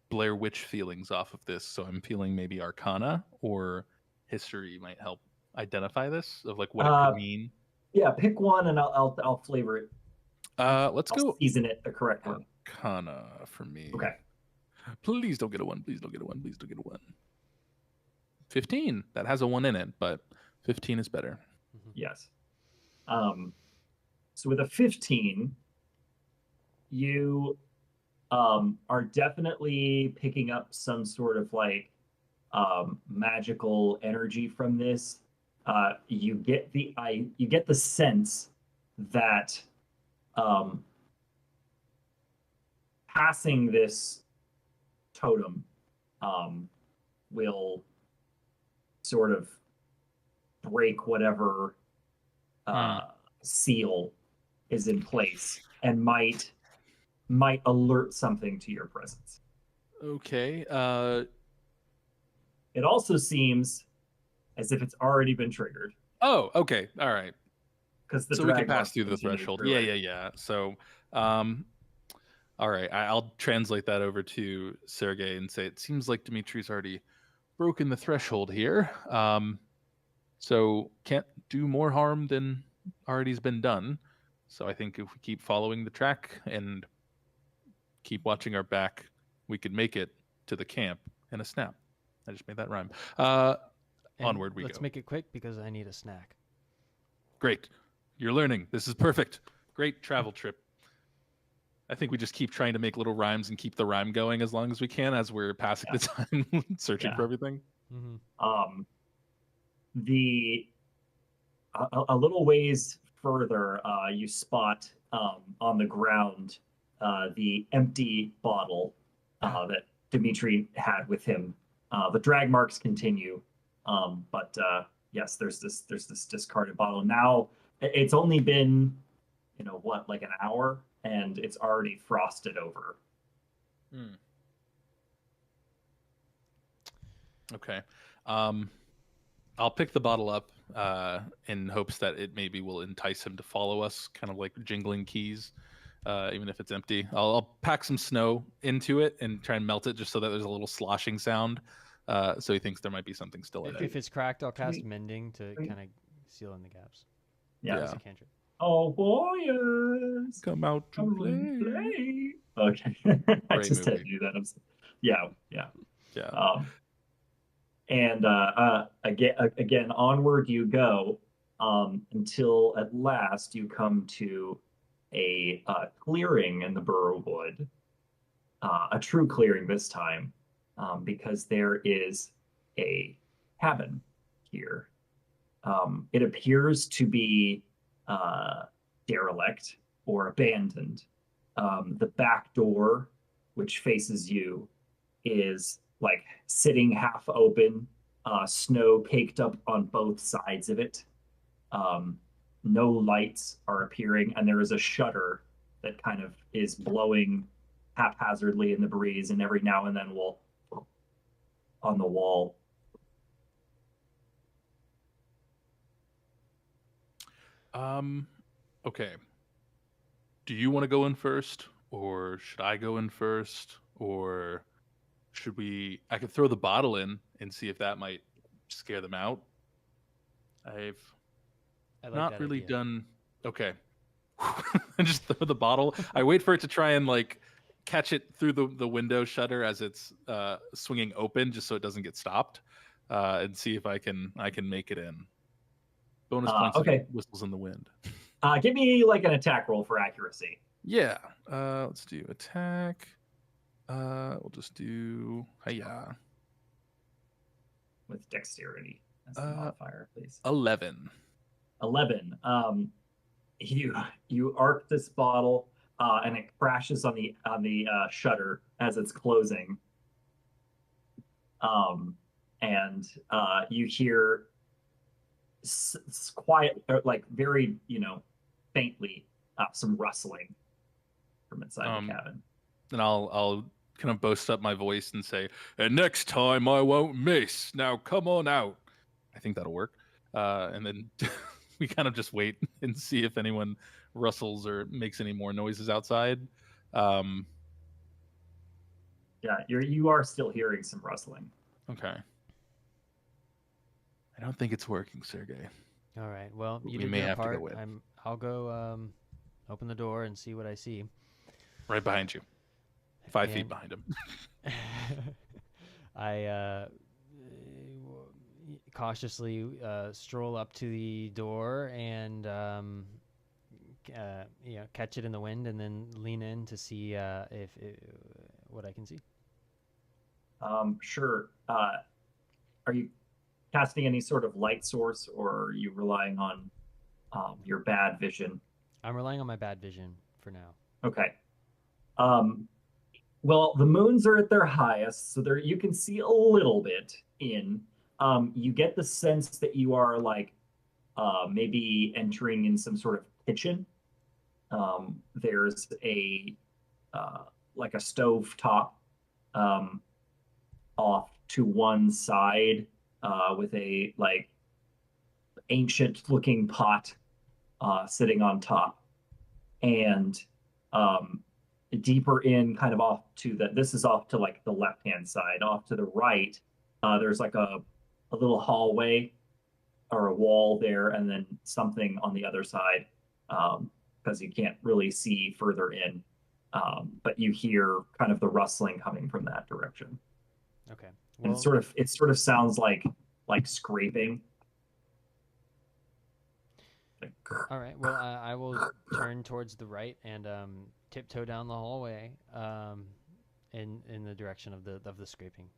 Blair Witch feelings off of this, so I'm feeling maybe Arcana or history might help identify this of like what it could mean. Yeah, pick one and I'll flavor it. Let's go season it the correct way. Arcana for me. Okay. Please don't get a 1. Please don't get a 1. Please don't get a 1. 15. That has a 1 in it, but 15 is better. Yes. So with a 15, you are definitely picking up some sort of like magical energy from this. You get the sense that passing this totem will sort of break whatever seal is in place and might alert something to your presence. Okay. It also seems as if it's already been triggered. Oh, okay. All right. Because so we can pass through the threshold. Yeah. So, all right. I'll translate that over to Sergey and say it seems like Dimitri's already broken the threshold here. So can't do more harm than already's been done. So I think if we keep following the track and keep watching our back, we could make it to the camp in a snap. I just made that rhyme. Onward we go. Let's make it quick because I need a snack. Great. You're learning. This is perfect. Great travel trip. I think we just keep trying to make little rhymes and keep the rhyme going as long as we can as we're passing the time searching for everything. A little ways further, you spot on the ground the empty bottle that Dimitri had with him. The drag marks continue, but yes, there's this discarded bottle. Now it's only been like an hour, and it's already frosted over. Okay. I'll pick the bottle up in hopes that it maybe will entice him to follow us, kind of like jingling keys, even if it's empty. I'll pack some snow into it and try and melt it just so that there's a little sloshing sound, so he thinks there might be something still in it. If it's cracked, I'll cast Mending to kind of seal in the gaps. Yeah. Oh, boys, come out to play. Okay. I just had to do that. Yeah. And again, onward you go until at last you come to a clearing in the Burrowwood, a true clearing this time, because there is a cabin here. It appears to be derelict or abandoned. The back door, which faces you, is like sitting half open, snow caked up on both sides of it. No lights are appearing, and there is a shutter that kind of is blowing haphazardly in the breeze, and every now and then will on the wall. Okay. Do you want to go in first, or should I go in first, or should we? I could throw the bottle in and see if that might scare them out. I've I like not that really idea. done. Okay. I just throw the bottle. I wait for it to try and like catch it through the window shutter as it's swinging open, just so it doesn't get stopped, and see if I can make it in. Bonus points if it Okay. whistles in the wind. Give me like an attack roll for accuracy. Yeah. Let's do attack. We'll just do hiya. With dexterity as the modifier, please. 11. 11. You arc this bottle, and it crashes on the shutter as it's closing. And you hear quiet, like very, faintly, some rustling from inside the cabin. And I'll kind of boast up my voice and say, "And next time I won't miss. Now come on out." I think that'll work. And then we kind of just wait and see if anyone rustles or makes any more noises outside. Yeah, you are still hearing some rustling. Okay. I don't think it's working, Sergey. All right. Well, you We did may your have to part. go with. I'll go open the door and see what I see. Right behind you. 5 feet behind him. I cautiously stroll up to the door and catch it in the wind, and then lean in to see what I can see. Sure. Are you casting any sort of light source, or are you relying on your bad vision? I'm relying on my bad vision for now. Okay. Well, the moons are at their highest, so there you can see a little bit in. You get the sense that you are like maybe entering in some sort of kitchen. There's a like a stove top off to one side with a like ancient looking pot sitting on top, and deeper in, kind of off to this is off to like the left hand side. Off to the right, there's like a little hallway or a wall there, and then something on the other side, because you can't really see further in, but you hear kind of the rustling coming from that direction. Okay. And Well, it sort of sounds like scraping. all right. Well, I will turn towards the right and tiptoe down the hallway in the direction of the scraping.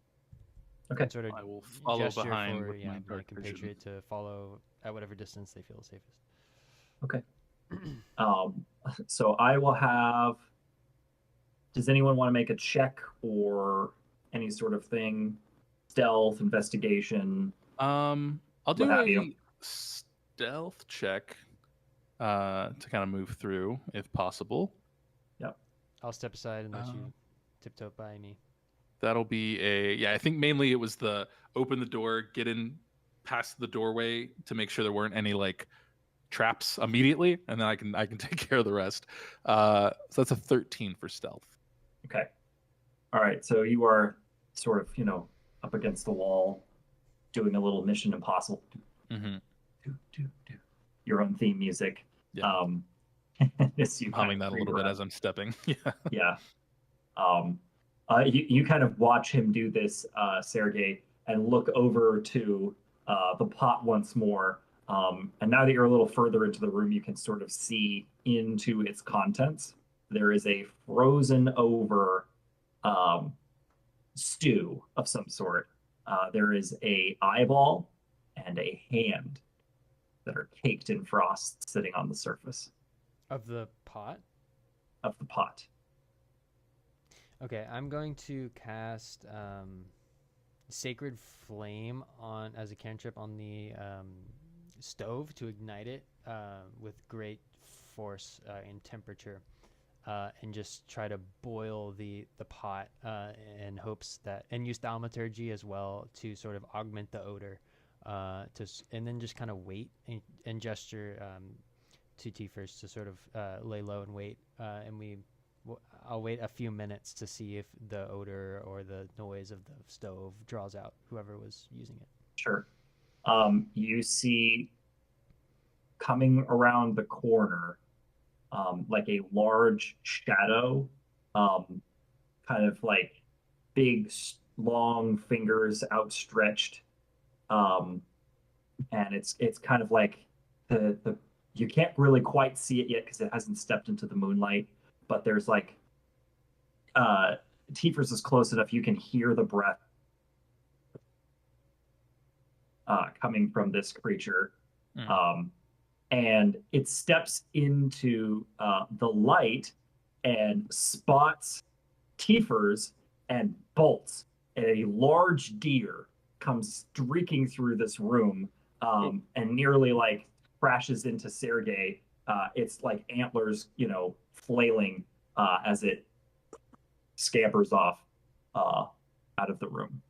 Okay. And sort of I will follow gesture behind for with my my dark vision. compatriot to follow at whatever distance they feel safest. Okay. So I will have. Does anyone want to make a check or any sort of thing? Stealth, investigation. I'll do have a you? stealth check to kind of move through if possible. Yep. I'll step aside and let you tiptoe by me. That'll be I think mainly it was the open the door, get in past the doorway to make sure there weren't any like traps immediately, and then I can take care of the rest. So that's a 13 for stealth. Okay. All right. So you are sort of, up against the wall, doing a little Mission Impossible. Mm-hmm. Your own theme music. Yeah. You humming that a little bit as I'm stepping. Yeah. Yeah. You kind of watch him do this, Sergey, and look over to the pot once more. And now that you're a little further into the room, you can sort of see into its contents. There is a frozen over stew of some sort. There is a eyeball and a hand that are caked in frost sitting on the surface Of the pot? of the pot. Okay, I'm going to cast Sacred Flame on as a cantrip on the stove to ignite it with great force and temperature, and just try to boil the pot in hopes that, and use thaumaturgy as well to sort of augment the odor, and then just kind of wait and gesture to Tiefers to sort of lay low and wait, and I'll wait a few minutes to see if the odor or the noise of the stove draws out whoever was using it. Sure. You see coming around the corner, like a large shadow, kind of like big, long fingers outstretched, and it's kind of like the you can't really quite see it yet because it hasn't stepped into the moonlight, but there's like Tiefers is close enough you can hear the breath coming from this creature. And it steps into the light and spots Tiefers and bolts. And a large deer comes streaking through this room, and nearly like crashes into Sergey. It's like antlers, flailing as it scampers off out of the room.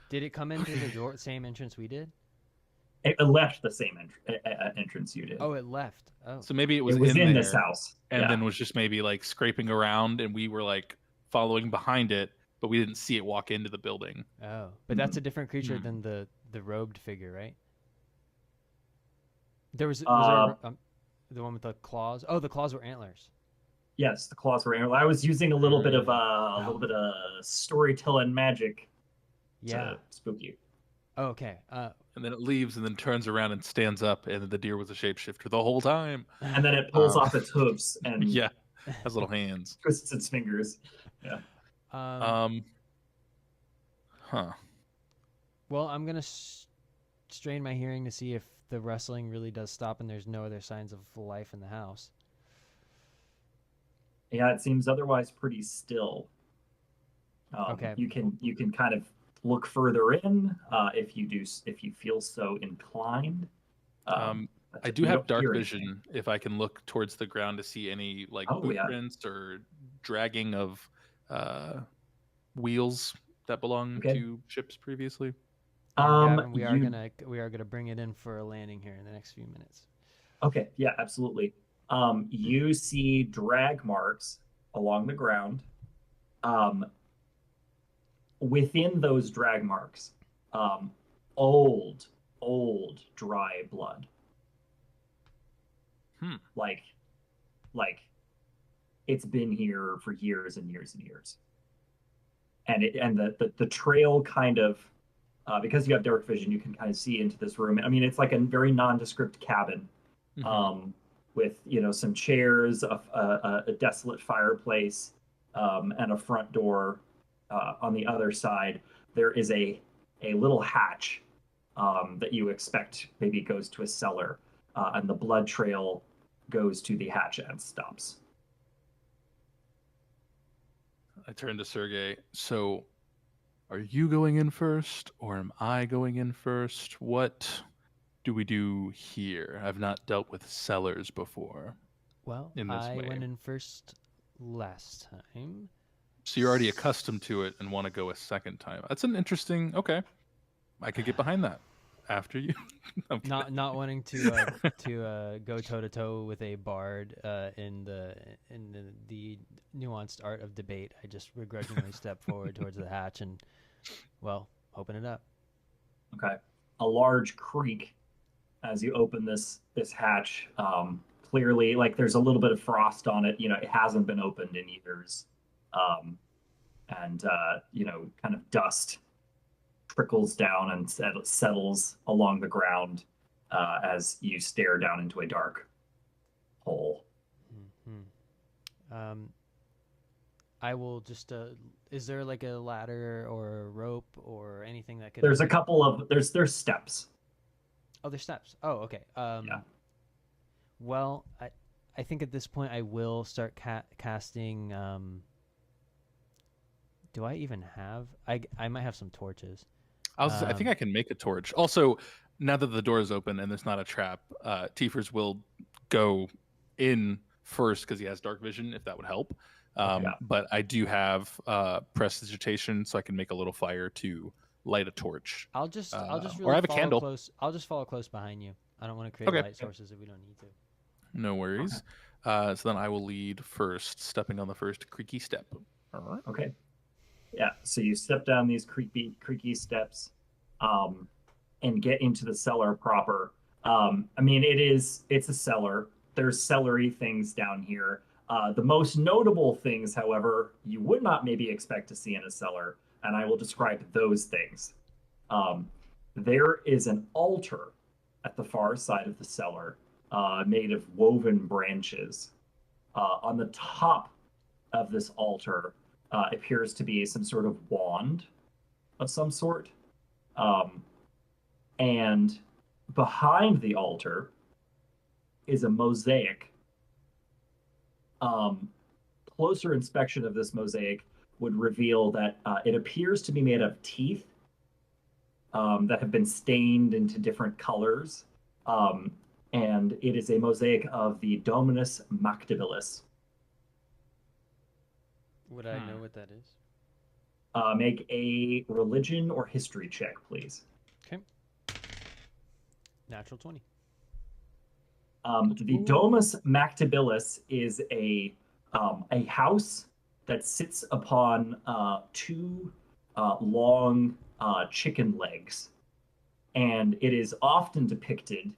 Did it come in through the same entrance we did? It left the same entrance you did. Oh, it left. Oh, So maybe it was in there, this house, and then was just maybe like scraping around, and we were like following behind it, but we didn't see it walk into the building. Oh, but that's a different creature than the robed figure, right? Was there the one with the claws? Oh, the claws were antlers. Yes, the claws were antlers. I was using a little bit of storytelling magic to spook you. Oh, okay. And then it leaves and then turns around and stands up, and the deer was a shapeshifter the whole time. And then it pulls off its hooves and yeah, has little hands. twists its fingers. Yeah. Huh. Well, I'm gonna strain my hearing to see if the rustling really does stop and there's no other signs of life in the house. Yeah, it seems otherwise pretty still. Okay. You can kind of look further in if you feel so inclined. I do have dark vision if I can look towards the ground to see any like footprints or dragging of wheels that belong to ships previously. Gavin, we are gonna bring it in for a landing here in the next few minutes. Okay, yeah, absolutely. You see drag marks along the ground. Within those drag marks, old dry blood. Like it's been here for years and years and years. And the trail kind of, because you have dark vision, you can kind of see into this room. I mean, it's like a very nondescript cabin, with some chairs, a desolate fireplace, and a front door. On the other side, there is a little hatch that you expect maybe goes to a cellar, and the blood trail goes to the hatch and stops. I turn to Sergey. So, are you going in first, or am I going in first? What do we do here? I've not dealt with cellars before. Well, I went in first last time. So you're already accustomed to it and want to go a second time. That's an interesting. Okay, I could get behind that. After you, not wanting to go toe to toe with a bard in the nuanced art of debate, I just begrudgingly step forward towards the hatch and, well, open it up. Okay, a large creak as you open this hatch. Clearly, like there's a little bit of frost on it. It hasn't been opened in years, and kind of dust trickles down and settles along the ground as you stare down into a dark hole. I will just is there like a ladder or a rope or anything that could There's help a me? couple of there's steps. Oh, there's steps. Oh, okay. Yeah. Well, I think at this point I will start casting. Do I even have? I might have some torches. I think I can make a torch. Also, now that the door is open and there's not a trap, Tiefers will go in first because he has dark vision, if that would help. Yeah. But I do have prestidigitation, so I can make a little fire to light a torch. I'll just Or really I have a follow candle. close. I'll just follow close behind you. I don't want to create Okay. light sources if we don't need to. No worries. So then I will lead first, stepping on the first creaky step. All right. Okay. Yeah. So you step down these creaky steps, and get into the cellar proper. I mean, it's a cellar. There's celery things down here. The most notable things, however, you would not maybe expect to see in a cellar, and I will describe those things. Um, there is an altar at the far side of the cellar, made of woven branches. On the top of this altar appears to be some sort of wand of some sort. Um, and behind the altar is a mosaic. Um, Closer inspection of this mosaic would reveal that it appears to be made of teeth that have been stained into different colors. And it is a mosaic of the Dominus Mactabilis. Would I know what that is? Make a religion or history check, please. Okay. Natural 20. The Domus Mactabilis is a house that sits upon two long chicken legs, and it is often depicted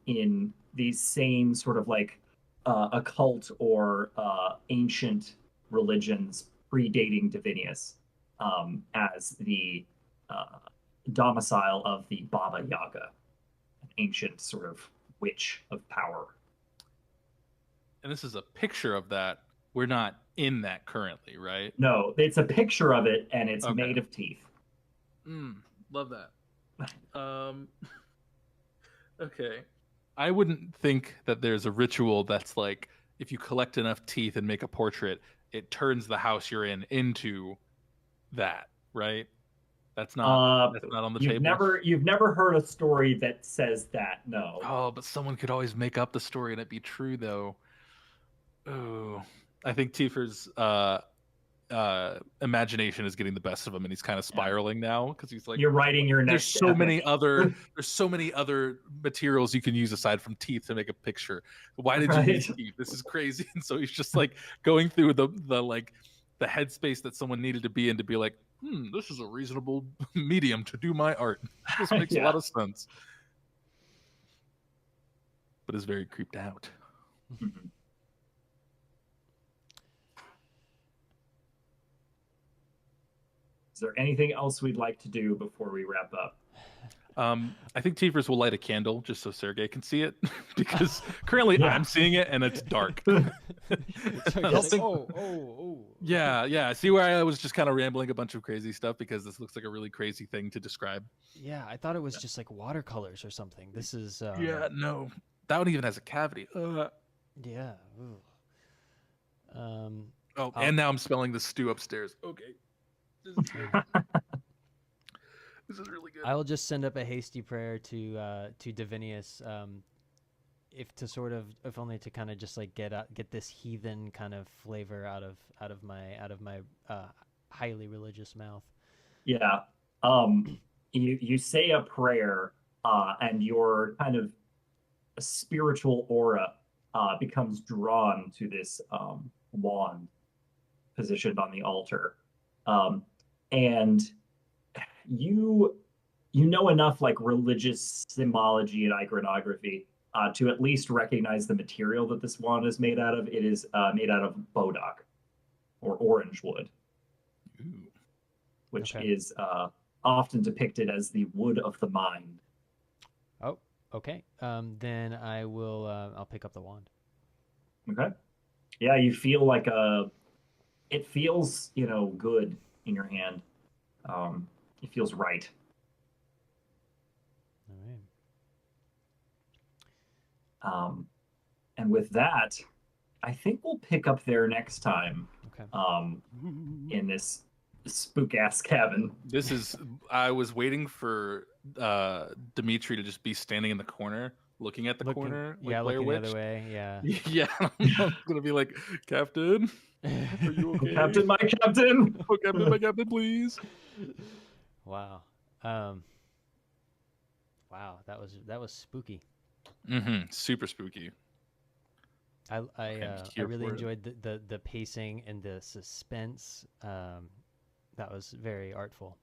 in these same sort of like occult or ancient religions predating Divinius, as the domicile of the Baba Yaga, an ancient sort of witch of power. And this is a picture of that. We're not in that currently, right? No, it's a picture of it, and it's Okay. made of teeth. Love that. Okay. I wouldn't think that there's a ritual that's like if you collect enough teeth and make a portrait, it turns the house you're in into that, right? That's not on the table. You've never heard a story that says that, no. Oh, but someone could always make up the story and it be true though. Oh, I think Tiefer's imagination is getting the best of him, and he's kind of spiraling now because he's like, You're writing your next. There's so many other materials you can use aside from teeth to make a picture. Why did you use teeth? This is crazy. And so he's just like going through the headspace that someone needed to be in to be like, this is a reasonable medium to do my art. This makes a lot of sense. But is very creeped out. Mm-hmm. Is there anything else we'd like to do before we wrap up? I think Tiefers will light a candle just so Sergey can see it because currently I'm seeing it and it's dark. Yeah. See where I was just kind of rambling a bunch of crazy stuff because this looks like a really crazy thing to describe. Yeah, I thought it was just like watercolors or something. This is. No, that one even has a cavity. Yeah. And now I'm smelling the stew upstairs. Okay. This is really good. I will just send up a hasty prayer to Divinius, if only to kind of just like get this heathen kind of flavor out of my highly religious mouth. Yeah. You say a prayer, and your kind of spiritual aura becomes drawn to this wand positioned on the altar. And you know enough like religious symbology and iconography to at least recognize the material that this wand is made out of. It is made out of bodock or orange wood, which is often depicted as the wood of the mind. Oh, okay. Then I will. I'll pick up the wand. Okay. Yeah, you feel like a it feels, good in your hand. It feels right. All right. And with that, I think we'll pick up there next time. Okay. In this spook ass cabin. This is. I was waiting for Dimitri to just be standing in the corner, looking at the corner, like Blair looking Witch. the other way. Yeah. Yeah, I'm gonna be like, Captain, are you okay? Captain, my captain. Oh, Captain, my captain, please. Wow. Wow, that was spooky. Super spooky. I here really for it. enjoyed the pacing and the suspense. That was very artful.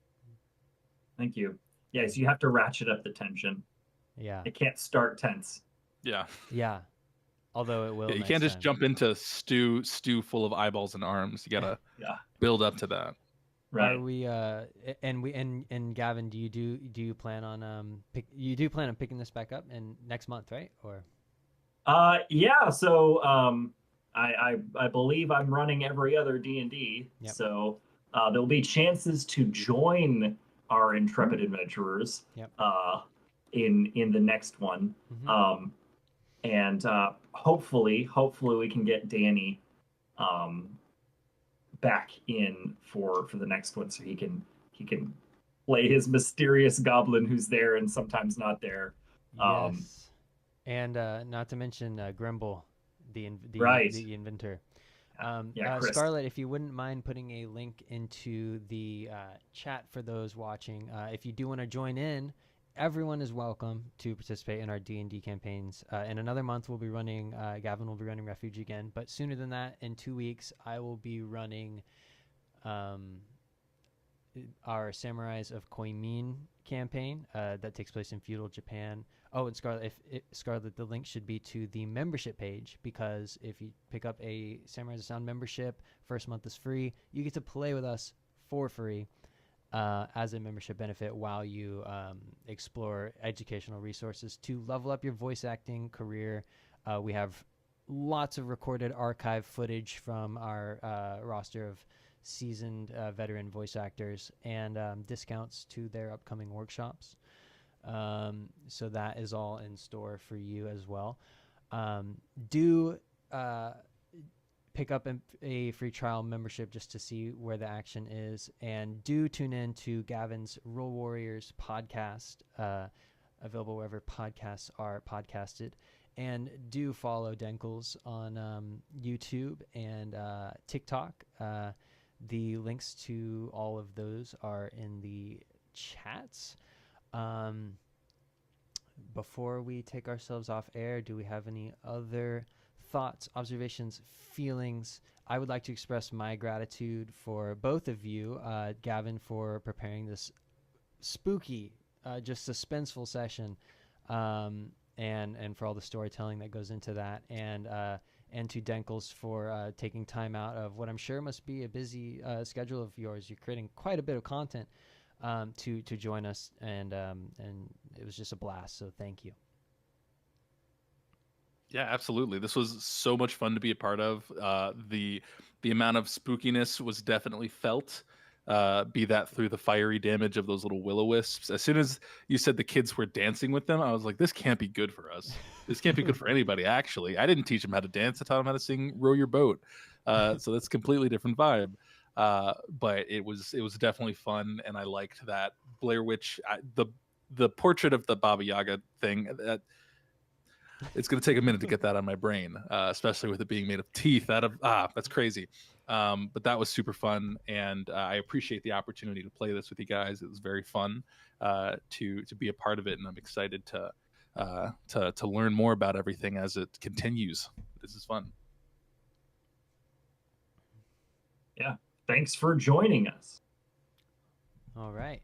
Thank you. Yes, you have to ratchet up the tension. Yeah. It can't start tense. Yeah. Yeah. Although it will. Yeah, you next can't just time. jump into stew full of eyeballs and arms. You gotta Yeah. build up to that. Right. Are we and Gavin, do you plan on picking this back up in next month, right? Or Yeah, so I believe I'm running every other D&D. Yep. So there'll be chances to join our intrepid adventurers Yep. In the next one. Mhm. And hopefully we can get Danny back in for the next one so he can play his mysterious goblin who's there and sometimes not there. Yes. And not to mention Grimble, Right. the inventor. Chris. Scarlett, if you wouldn't mind putting a link into the chat for those watching, if you do want to join in, everyone is welcome to participate in our D&D campaigns. In another month, we'll be running. Gavin will be running Refuge again, but sooner than that, in 2 weeks, I will be running our Samurais of Koimin campaign that takes place in feudal Japan. Oh, and Scarlett, the link should be to the membership page, because if you pick up a Samurais of Sound membership, first month is free. You get to play with us for free as a membership benefit while you explore educational resources to level up your voice acting career. We have lots of recorded archive footage from our roster of seasoned veteran voice actors and discounts to their upcoming workshops. So that is all in store for you as well. Do pick up a free trial membership just to see where the action is, and do tune in to Gavin's Roll Warriors podcast, available wherever podcasts are podcasted. And do follow Denkles on YouTube and TikTok. The links to all of those are in the chats. Before we take ourselves off air, do we have any other thoughts, observations, feelings? I would like to express my gratitude for both of you, Gavin, for preparing this spooky, just suspenseful session, and for all the storytelling that goes into that, and to Denkles for taking time out of what I'm sure must be a busy schedule of yours. You're creating quite a bit of content to join us, and it was just a blast. So thank you. Yeah, absolutely. This was so much fun to be a part of. The amount of spookiness was definitely felt. Be that through the fiery damage of those little will-o-wisps. As soon as you said the kids were dancing with them, I was like, this can't be good for us. This can't be good for anybody, actually. I didn't teach them how to dance. I taught them how to sing Row Your Boat. So that's a completely different vibe. But it was definitely fun, and I liked that Blair Witch, the portrait of the Baba Yaga thing, that it's going to take a minute to get that on my brain, especially with it being made of teeth. That's crazy. But that was super fun, and I appreciate the opportunity to play this with you guys. It was very fun to be a part of it, and I'm excited to learn more about everything as it continues. This is fun. Yeah, thanks for joining us. All right.